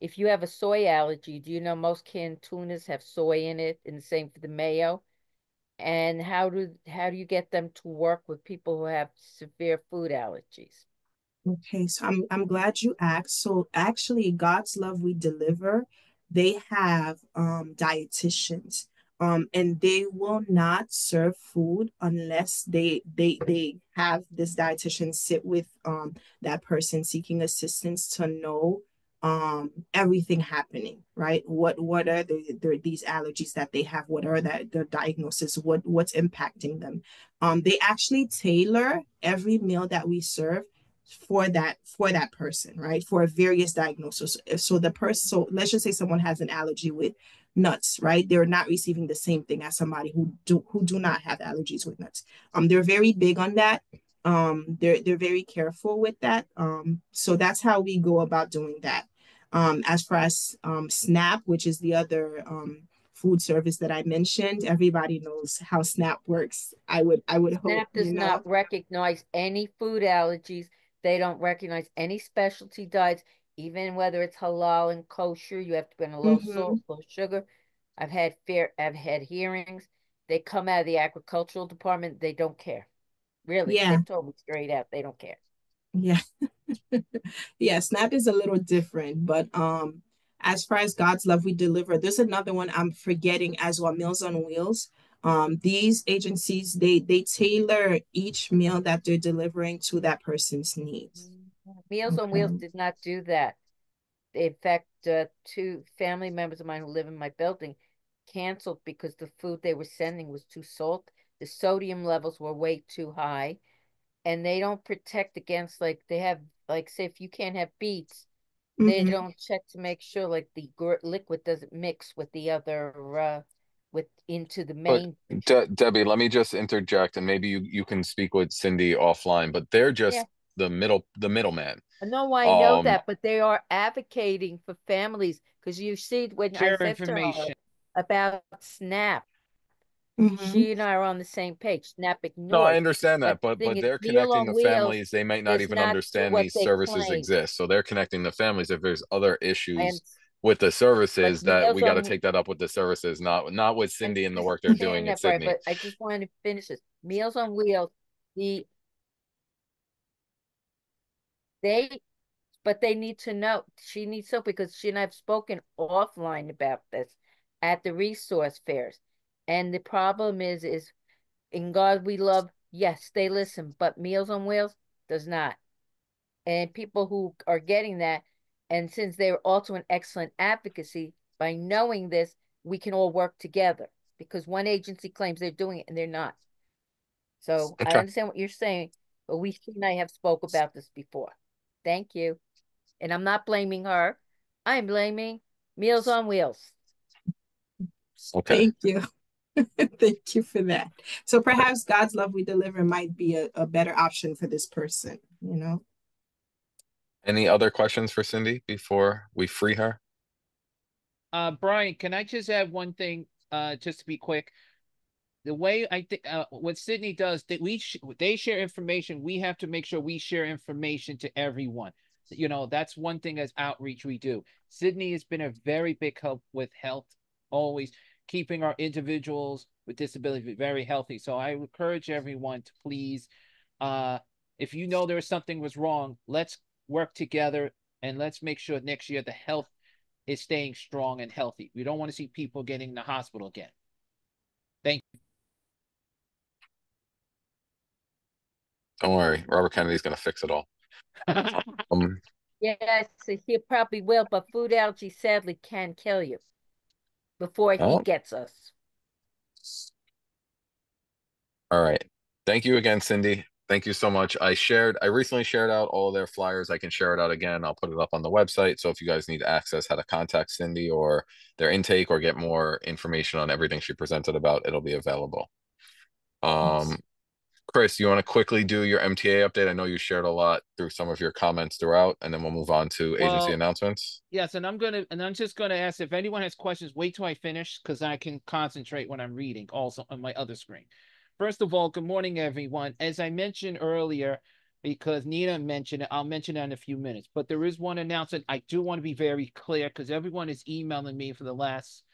if you have a soy allergy, do you know most canned tunas have soy in it, and the same for the mayo? And how do you get them to work with people who have severe food allergies? Okay, so I'm glad you asked. So actually, God's Love We Deliver, they have dietitians, and they will not serve food unless they have this dietitian sit with that person seeking assistance to know everything happening, right? What are these allergies that they have? What are their diagnosis? What's impacting them? They actually tailor every meal that we serve for that person, right? For various diagnoses. So let's just say someone has an allergy with nuts, right? They're not receiving the same thing as somebody who do not have allergies with nuts. They're very big on that. They're very careful with that. So that's how we go about doing that. As far as SNAP, which is the other food service that I mentioned. Everybody knows how SNAP works. I would hope, SNAP does you know. not recognize any food allergies. They don't recognize any specialty diets, even whether it's halal and kosher. You have to be on a low salt, low sugar. I've had hearings. They come out of the agricultural department. They don't care. Really, Yeah. they've told me straight out they don't care. Yeah. Yeah, SNAP is a little different, but as far as God's Love We Deliver, there's another one I'm forgetting as well, Meals on Wheels. These agencies, they tailor each meal that they're delivering to that person's needs. Meals on Wheels did not do that. In fact, two family members of mine who live in my building canceled because the food they were sending was too salt. The sodium levels were way too high, and they don't protect against, like, they have, like, say if you can't have beets, they don't check to make sure like the liquid doesn't mix with the other with into the But main. Debbie, let me just interject, and maybe you can speak with Cindy offline, but they're just Yeah. the middleman. No, I know that, but they are advocating for families because you see when I Share said to her information. about SNAP, she and I are on the same page. SNAP No, I ignores, understand but that, the thing but is, they're Meal connecting on the Wheels families. They might not does even not do understand what these they services claim. exist. So they're connecting the families. If there's other issues And with the but services, that Meals we got to on take that up with the services, not with Cindy and the work they're doing understand at that, right? Sydney. But I just wanted to finish this. Meals on Wheels, the they but they need to know. She needs help because she and I have spoken offline about this at the resource fairs. And the problem is in God we love, yes, they listen, but Meals on Wheels does not. And people who are getting that, and since they're also an excellent advocacy, by knowing this, we can all work together because one agency claims they're doing it and they're not. So I Okay. understand what you're saying, but she and I have spoke about this before. Thank you. And I'm not blaming her. I'm blaming Meals on Wheels. Okay. Thank you. Thank you for that. So perhaps God's Love We Deliver might be a better option for this person, you know? Any other questions for Cindy before we free her? Brian, can I just add one thing, just to be quick? The way I think what Sydney does, they share information. We have to make sure we share information to everyone. You know, that's one thing as outreach we do. Sydney has been a very big help with health, always keeping our individuals with disabilities very healthy. So I encourage everyone to please, if you know there was something was wrong, let's work together and let's make sure next year the health is staying strong and healthy. We don't want to see people getting in the hospital again. Thank you. Don't worry, Robert Kennedy's going to fix it all. Yes, he probably will, but food allergy sadly can kill you before he gets us. All right. Thank you again, Cindy. Thank you so much. I recently shared out all of their flyers. I can share it out again. I'll put it up on the website. So if you guys need access how to contact Cindy or their intake or get more information on everything she presented about, it'll be available. Chris, you want to quickly do your MTA update? I know you shared a lot through some of your comments throughout, and then we'll move on to agency announcements. Yes, and I'm just gonna ask if anyone has questions, wait till I finish because I can concentrate when I'm reading also on my other screen. First of all, good morning, everyone. As I mentioned earlier, because Nina mentioned it, I'll mention it in a few minutes. But there is one announcement I do want to be very clear because everyone is emailing me for the last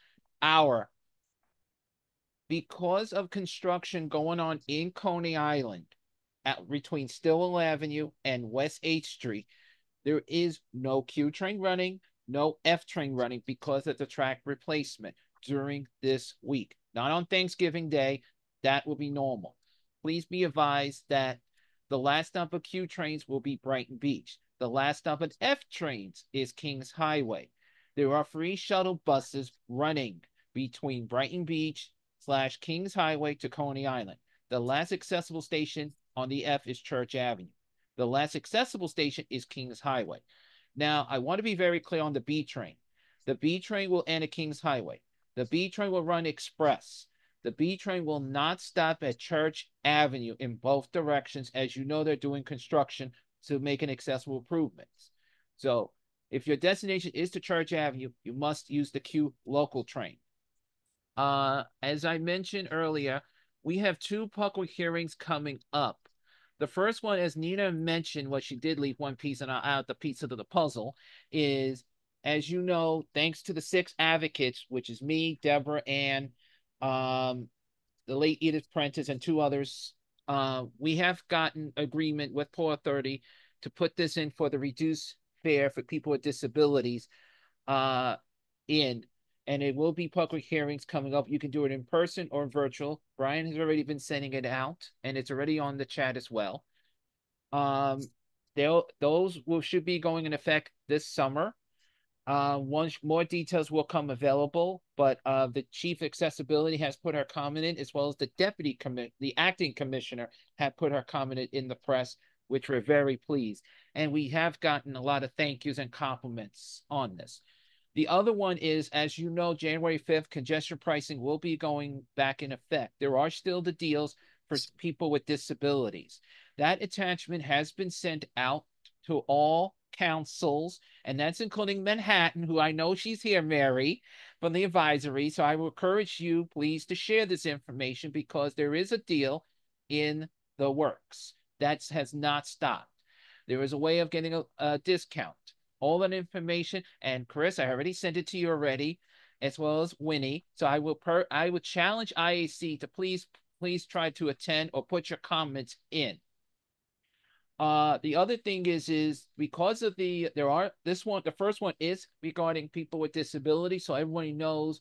hour. Because of construction going on in Coney Island between Stillwell Avenue and West 8th Street, there is no Q train running, no F train running because of the track replacement during this week. Not on Thanksgiving Day. That will be normal. Please be advised that the last stop of Q trains will be Brighton Beach. The last stop of F trains is Kings Highway. There are free shuttle buses running between Brighton Beach / Kings Highway to Coney Island. The last accessible station on the F is Church Avenue. The last accessible station is Kings Highway. Now, I want to be very clear on the B train. The B train will end at Kings Highway. The B train will run express. The B train will not stop at Church Avenue in both directions. As you know, they're doing construction to make an accessible improvements. So if your destination is to Church Avenue, you must use the Q local train. As I mentioned earlier, we have 2 public hearings coming up. The first one, as Nina mentioned, what she did leave one piece and out the piece of the puzzle, is, as you know, thanks to the 6 advocates, which is me, Deborah, and the late Edith Prentice and 2 others, we have gotten agreement with Port Authority to put this in for the reduced fare for people with disabilities in. And it will be public hearings coming up. You can do it in person or virtual. Brian has already been sending it out, and it's already on the chat as well. Those should be going in effect this summer. Once more details will come available, but the chief accessibility has put her comment in, as well as the acting commissioner had put her comment in the press, which we're very pleased. And we have gotten a lot of thank yous and compliments on this. The other one is, as you know, January 5th, congestion pricing will be going back in effect. There are still the deals for people with disabilities. That attachment has been sent out to all councils, and that's including Manhattan, who I know she's here, Mary, from the advisory. So I will encourage you, please, to share this information, because there is a deal in the works. That has not stopped. There is a way of getting a discount. All that information, and Chris, I already sent it to you already, as well as Winnie. So I will challenge IAC to please try to attend or put your comments in. The other thing is because of the first one is regarding people with disabilities, so everybody knows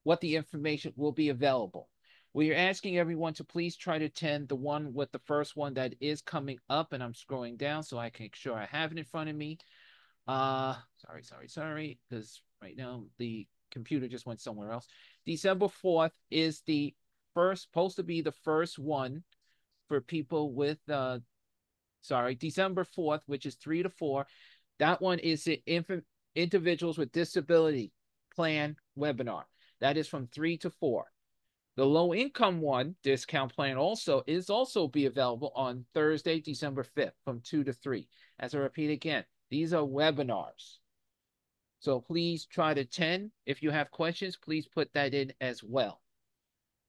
what the information will be available. We are asking everyone to please try to attend the one with the first one that is coming up, and I'm scrolling down so I can make sure I have it in front of me. Sorry, because right now the computer just went somewhere else. December 4th is supposed to be the first one for people with December 4th, which is 3 to 4. That one is the individuals with disability plan webinar. That is from 3 to 4. The low income one discount plan is also be available on Thursday, December 5th from 2 to 3. As I repeat again, these are webinars. So please try to attend. If you have questions, please put that in as well.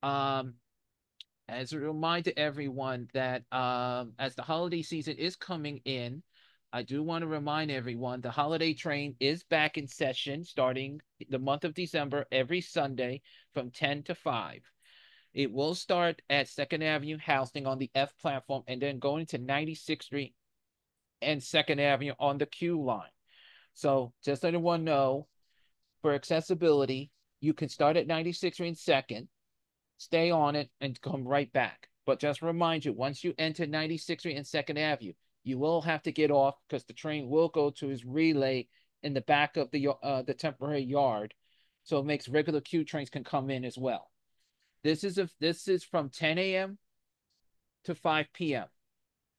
As a reminder to everyone that as the holiday season is coming in, I do want to remind everyone the holiday train is back in session starting the month of December every Sunday from 10 to 5. It will start at 2nd Avenue housing on the F platform and then going to 96th Street and 2nd Avenue on the Q line. So just let everyone know, for accessibility, you can start at 96th Street and 2nd, stay on it, and come right back. But just remind you, once you enter 96th Street and 2nd Avenue, you will have to get off because the train will go to its relay in the back of the temporary yard. So it makes regular Q trains can come in as well. This is from 10 a.m. to 5 p.m.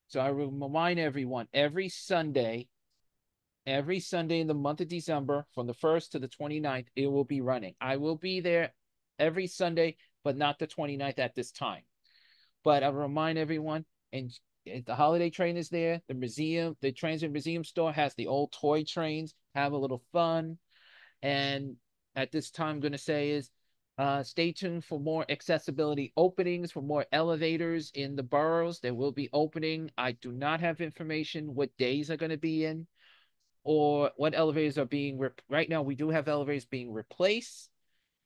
So I will remind everyone, every Sunday in the month of December, from the 1st to the 29th, it will be running. I will be there every Sunday, but not the 29th at this time. But I'll remind everyone, and the holiday train is there. The Transit Museum store has the old toy trains. Have a little fun. And at this time, I'm going to say is, stay tuned for more accessibility openings, for more elevators in the boroughs. There will be opening. I do not have information what days are going to be in or what elevators are being right now. We do have elevators being replaced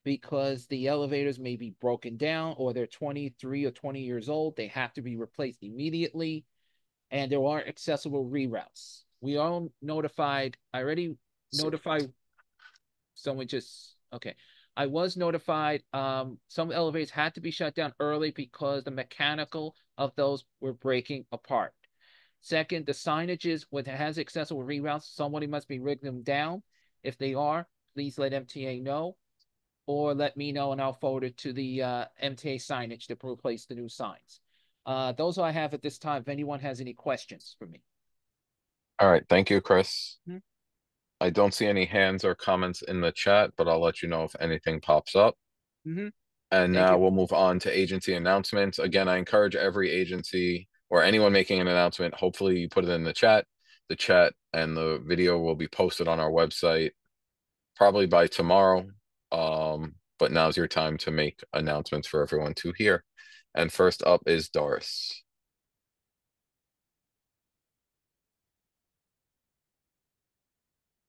because the elevators may be broken down or they're 23 or 20 years old. They have to be replaced immediately. And there are accessible reroutes. We are notified. I already notified someone okay. I was notified some elevators had to be shut down early because the mechanical of those were breaking apart. Second, the signages, when it has accessible reroutes, somebody must be rigging them down. If they are, please let MTA know or let me know and I'll forward it to the MTA signage to replace the new signs. Those I have at this time. If anyone has any questions for me. All right. Thank you, Chris. I don't see any hands or comments in the chat, but I'll let you know if anything pops up. And now we'll move on to agency announcements. Again, I encourage every agency or anyone making an announcement, hopefully you put it in the chat. The chat and the video will be posted on our website probably by tomorrow. but now's your time to make announcements for everyone to hear. And first up is Doris.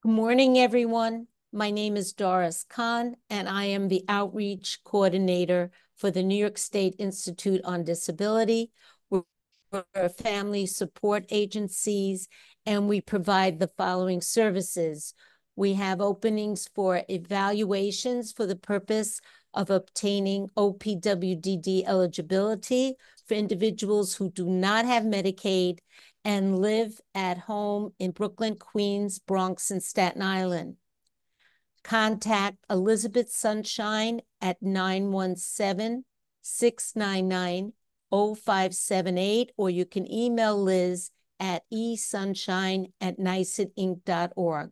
Good morning, everyone. My name is Doris Kahn, and I am the Outreach Coordinator for the New York State Institute on Disability. We're a family support agencies, and we provide the following services. We have openings for evaluations for the purpose of obtaining OPWDD eligibility for individuals who do not have Medicaid and live at home in Brooklyn, Queens, Bronx, and Staten Island. Contact Elizabeth Sunshine at 917-699-0578, or you can email Liz at esunshine@nicidinc.org.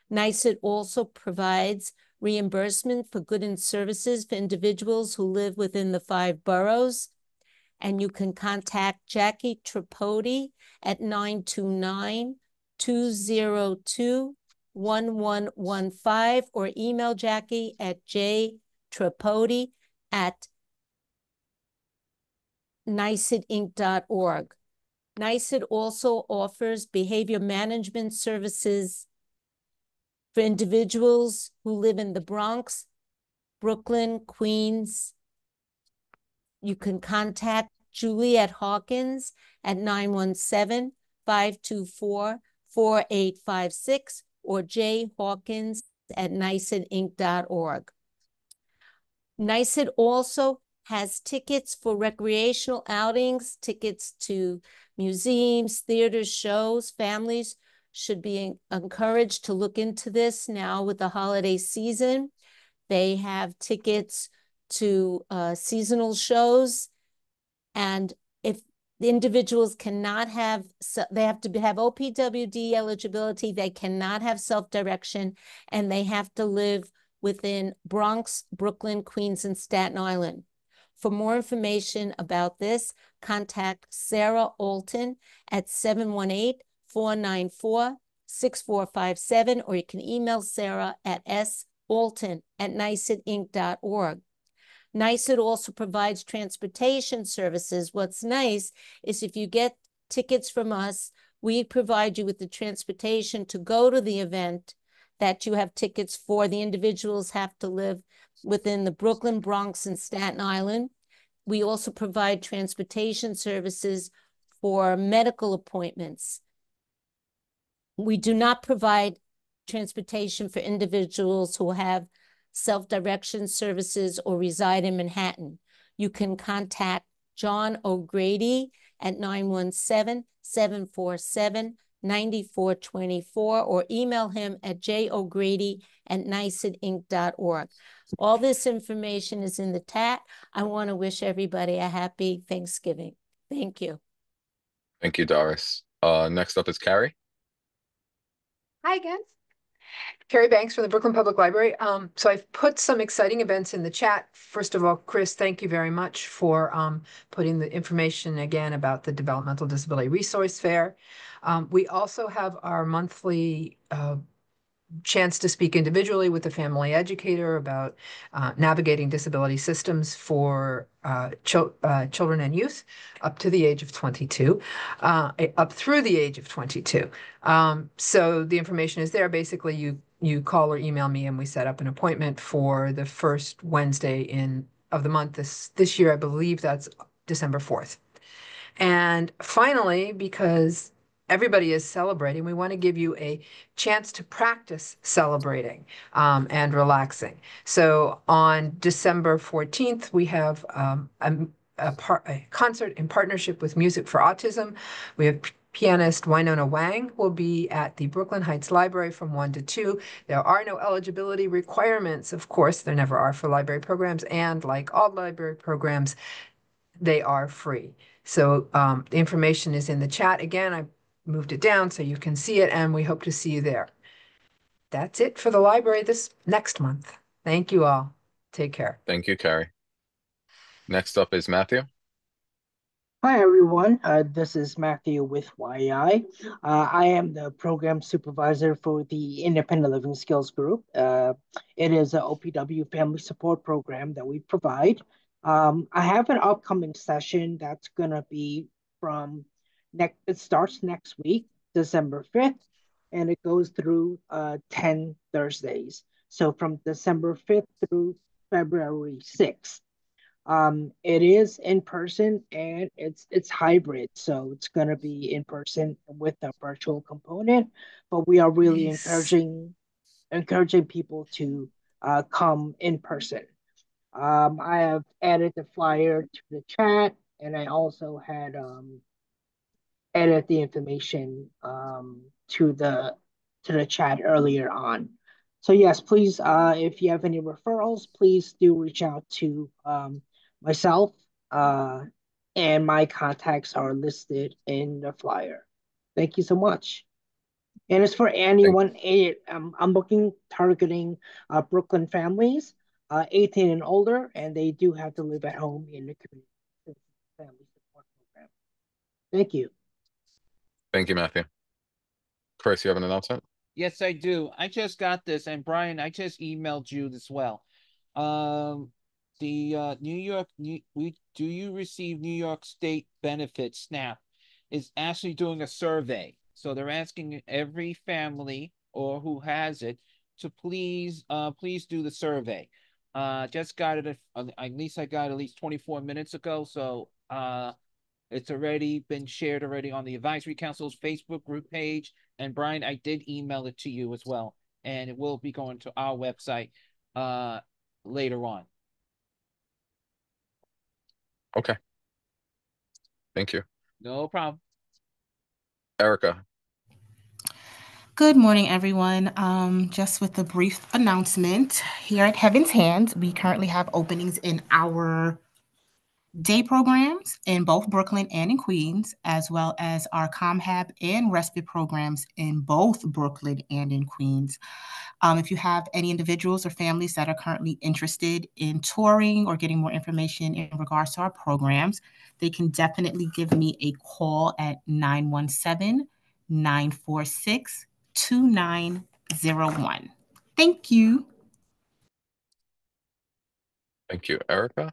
NICID also provides reimbursement for goods and services for individuals who live within the 5 boroughs. And you can contact Jackie Tripodi at 929-202-1115, or email Jackie at jtripodi@nicidinc.org. NICID also offers behavior management services for individuals who live in the Bronx, Brooklyn, Queens. You can contact Juliet Hawkins at 917-524-4856 or jhawkins@nicidinc.org. NICID also has tickets for recreational outings, tickets to museums, theaters, shows. Families should be encouraged to look into this now with the holiday season. They have tickets to seasonal shows, and if the individuals cannot have, they have to have OPWD eligibility, they cannot have self-direction, and they have to live within Bronx, Brooklyn, Queens, and Staten Island. For more information about this, contact Sarah Alton at 718-494-6457, or you can email Sarah at salton@nicidinc.org. NICID also provides transportation services. What's nice is if you get tickets from us, we provide you with the transportation to go to the event that you have tickets for. The individuals have to live within the Brooklyn, Bronx, and Staten Island. We also provide transportation services for medical appointments. We do not provide transportation for individuals who have self-direction services or reside in Manhattan. You can contact John O'Grady at 917-747-9424 or email him at jogrady@nicidinc.org. All this information is in the chat. I want to wish everybody a happy Thanksgiving. Thank you. Thank you, Doris. Next up is Carrie. Hi again. Carrie Banks from the Brooklyn Public Library. So I've put some exciting events in the chat. First of all, Chris, thank you very much for putting the information again about the Developmental Disability Resource Fair. We also have our monthly chance to speak individually with a family educator about navigating disability systems for children and youth up to the age of 22, up through the age of 22. So the information is there. Basically, you call or email me and we set up an appointment for the first Wednesday of the month. This year, I believe that's December 4th. And finally, because everybody is celebrating, we want to give you a chance to practice celebrating and relaxing. So on December 14th, we have a concert in partnership with Music for Autism. We have pianist Winona Wang will be at the Brooklyn Heights Library from 1 to 2. There are no eligibility requirements, of course, there never are for library programs, and like all library programs, they are free. So the information is in the chat. Again, I moved it down so you can see it, and we hope to see you there. That's it for the library this next month. Thank you all. Take care. Thank you, Carrie. Next up is Matthew. Hi everyone, this is Matthew with YI. I am the program supervisor for the Independent Living Skills Group. It is an OPW family support program that we provide. I have an upcoming session that's gonna be from it starts next week, December 5th, and it goes through 10 Thursdays. So from December 5th through February 6th. It is in person and it's hybrid, so it's gonna be in person with a virtual component, but we are really encouraging people to come in person. I have added the flyer to the chat, and I also had added the information to the chat earlier on. So yes, please, if you have any referrals, please do reach out to myself, and my contacts are listed in the flyer. Thank you so much. And as for anyone, I'm looking targeting Brooklyn families, 18 and older, and they do have to live at home in the community family support program. Thank you. Thank you, Matthew. Chris, you have an announcement? Yes, I do. I just got this, and Brian, I just emailed you as well. The New York, do you receive New York State benefits? SNAP is actually doing a survey. So they're asking every family or who has it to please do the survey. Just got it, at least I got it at least 24 minutes ago. So it's already been shared already on the Advisory Council's Facebook group page. And Brian, I did email it to you as well. And it will be going to our website later on. Okay. Thank you. No problem. Erica. Good morning, everyone. Just with a brief announcement, here at Heaven's Hands, we currently have openings in our day programs in both Brooklyn and in Queens, as well as our ComHab and respite programs in both Brooklyn and in Queens. If you have any individuals or families that are currently interested in touring or getting more information in regards to our programs, they can definitely give me a call at 917-946-2901. Thank you. Thank you, Erica.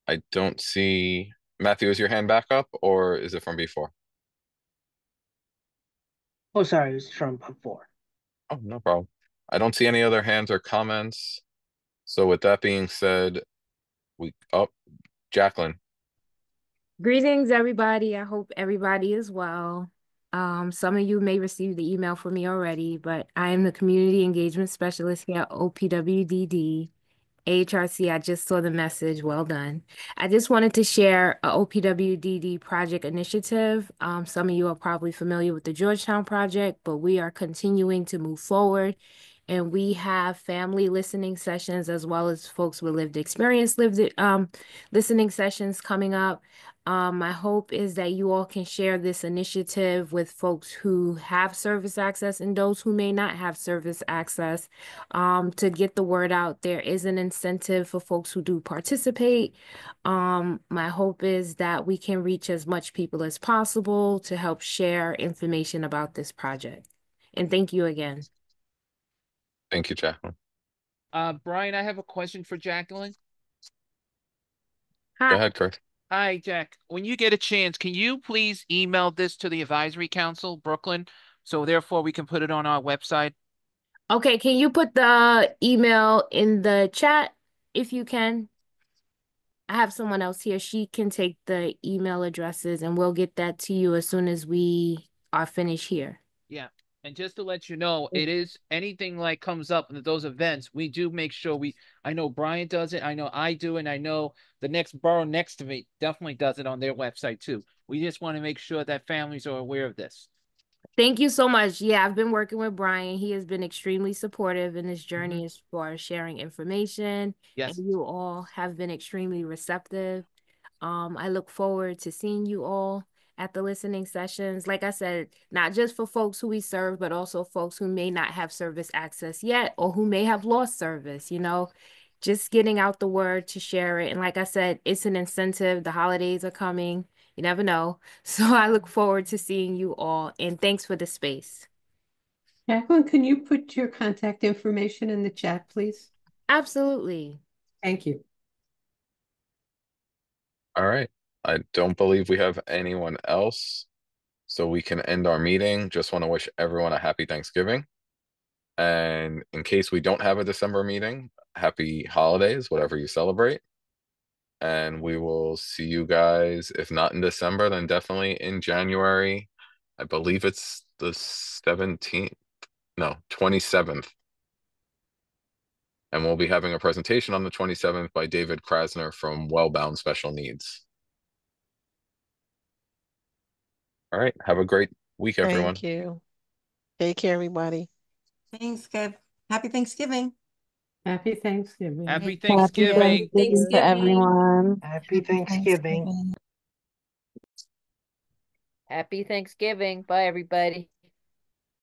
I don't see Matthew. Is your hand back up, or is it from before? Oh, sorry, it's from before. Oh, no problem. I don't see any other hands or comments. So with that being said, Jacqueline. Greetings, everybody. I hope everybody is well. Some of you may receive the email from me already, but I am the Community Engagement Specialist here at OPWDD. AHRC, I just saw the message. Well done. I just wanted to share a OPWDD project initiative. Some of you are probably familiar with the Georgetown project, but we are continuing to move forward. And we have family listening sessions as well as folks with lived experience listening sessions coming up. My hope is that you all can share this initiative with folks who have service access and those who may not have service access, to get the word out. There is an incentive for folks who do participate. My hope is that we can reach as much people as possible to help share information about this project. And thank you again. Thank you, Jacqueline. Brian, I have a question for Jacqueline. Go ahead, Chris. Hi, Jack. When you get a chance, can you please email this to the Advisory Council, Brooklyn, so therefore we can put it on our website? Okay, can you put the email in the chat if you can? I have someone else here. She can take the email addresses and we'll get that to you as soon as we are finished here. Yeah. And just to let you know, it is anything like comes up in those events, we do make sure I know Brian does it, I know I do, and I know the next borough next to me definitely does it on their website too. We just want to make sure that families are aware of this. Thank you so much. Yeah, I've been working with Brian. He has been extremely supportive in this journey as far as sharing information. Yes. And you all have been extremely receptive. I look forward to seeing you all at the listening sessions. Like I said, not just for folks who we serve, but also folks who may not have service access yet or who may have lost service, just getting out the word to share it. And like I said, it's an incentive. The holidays are coming. You never know. So I look forward to seeing you all, and thanks for the space. Jacqueline, can you put your contact information in the chat, please? Absolutely. Thank you. All right. I don't believe we have anyone else, so we can end our meeting. Just want to wish everyone a happy Thanksgiving. And in case we don't have a December meeting, happy holidays, whatever you celebrate. And we will see you guys, if not in December, then definitely in January. I believe it's the 17th, no, 27th. And we'll be having a presentation on the 27th by David Krasner from Wellbound Special Needs. All right. Have a great week, everyone. Thank you. Take care, everybody. Thanks, Kev. Happy Thanksgiving. Happy Thanksgiving. Happy Happy Thanksgiving. Thanksgiving to everyone. Happy Thanksgiving. Happy Thanksgiving. Bye, everybody.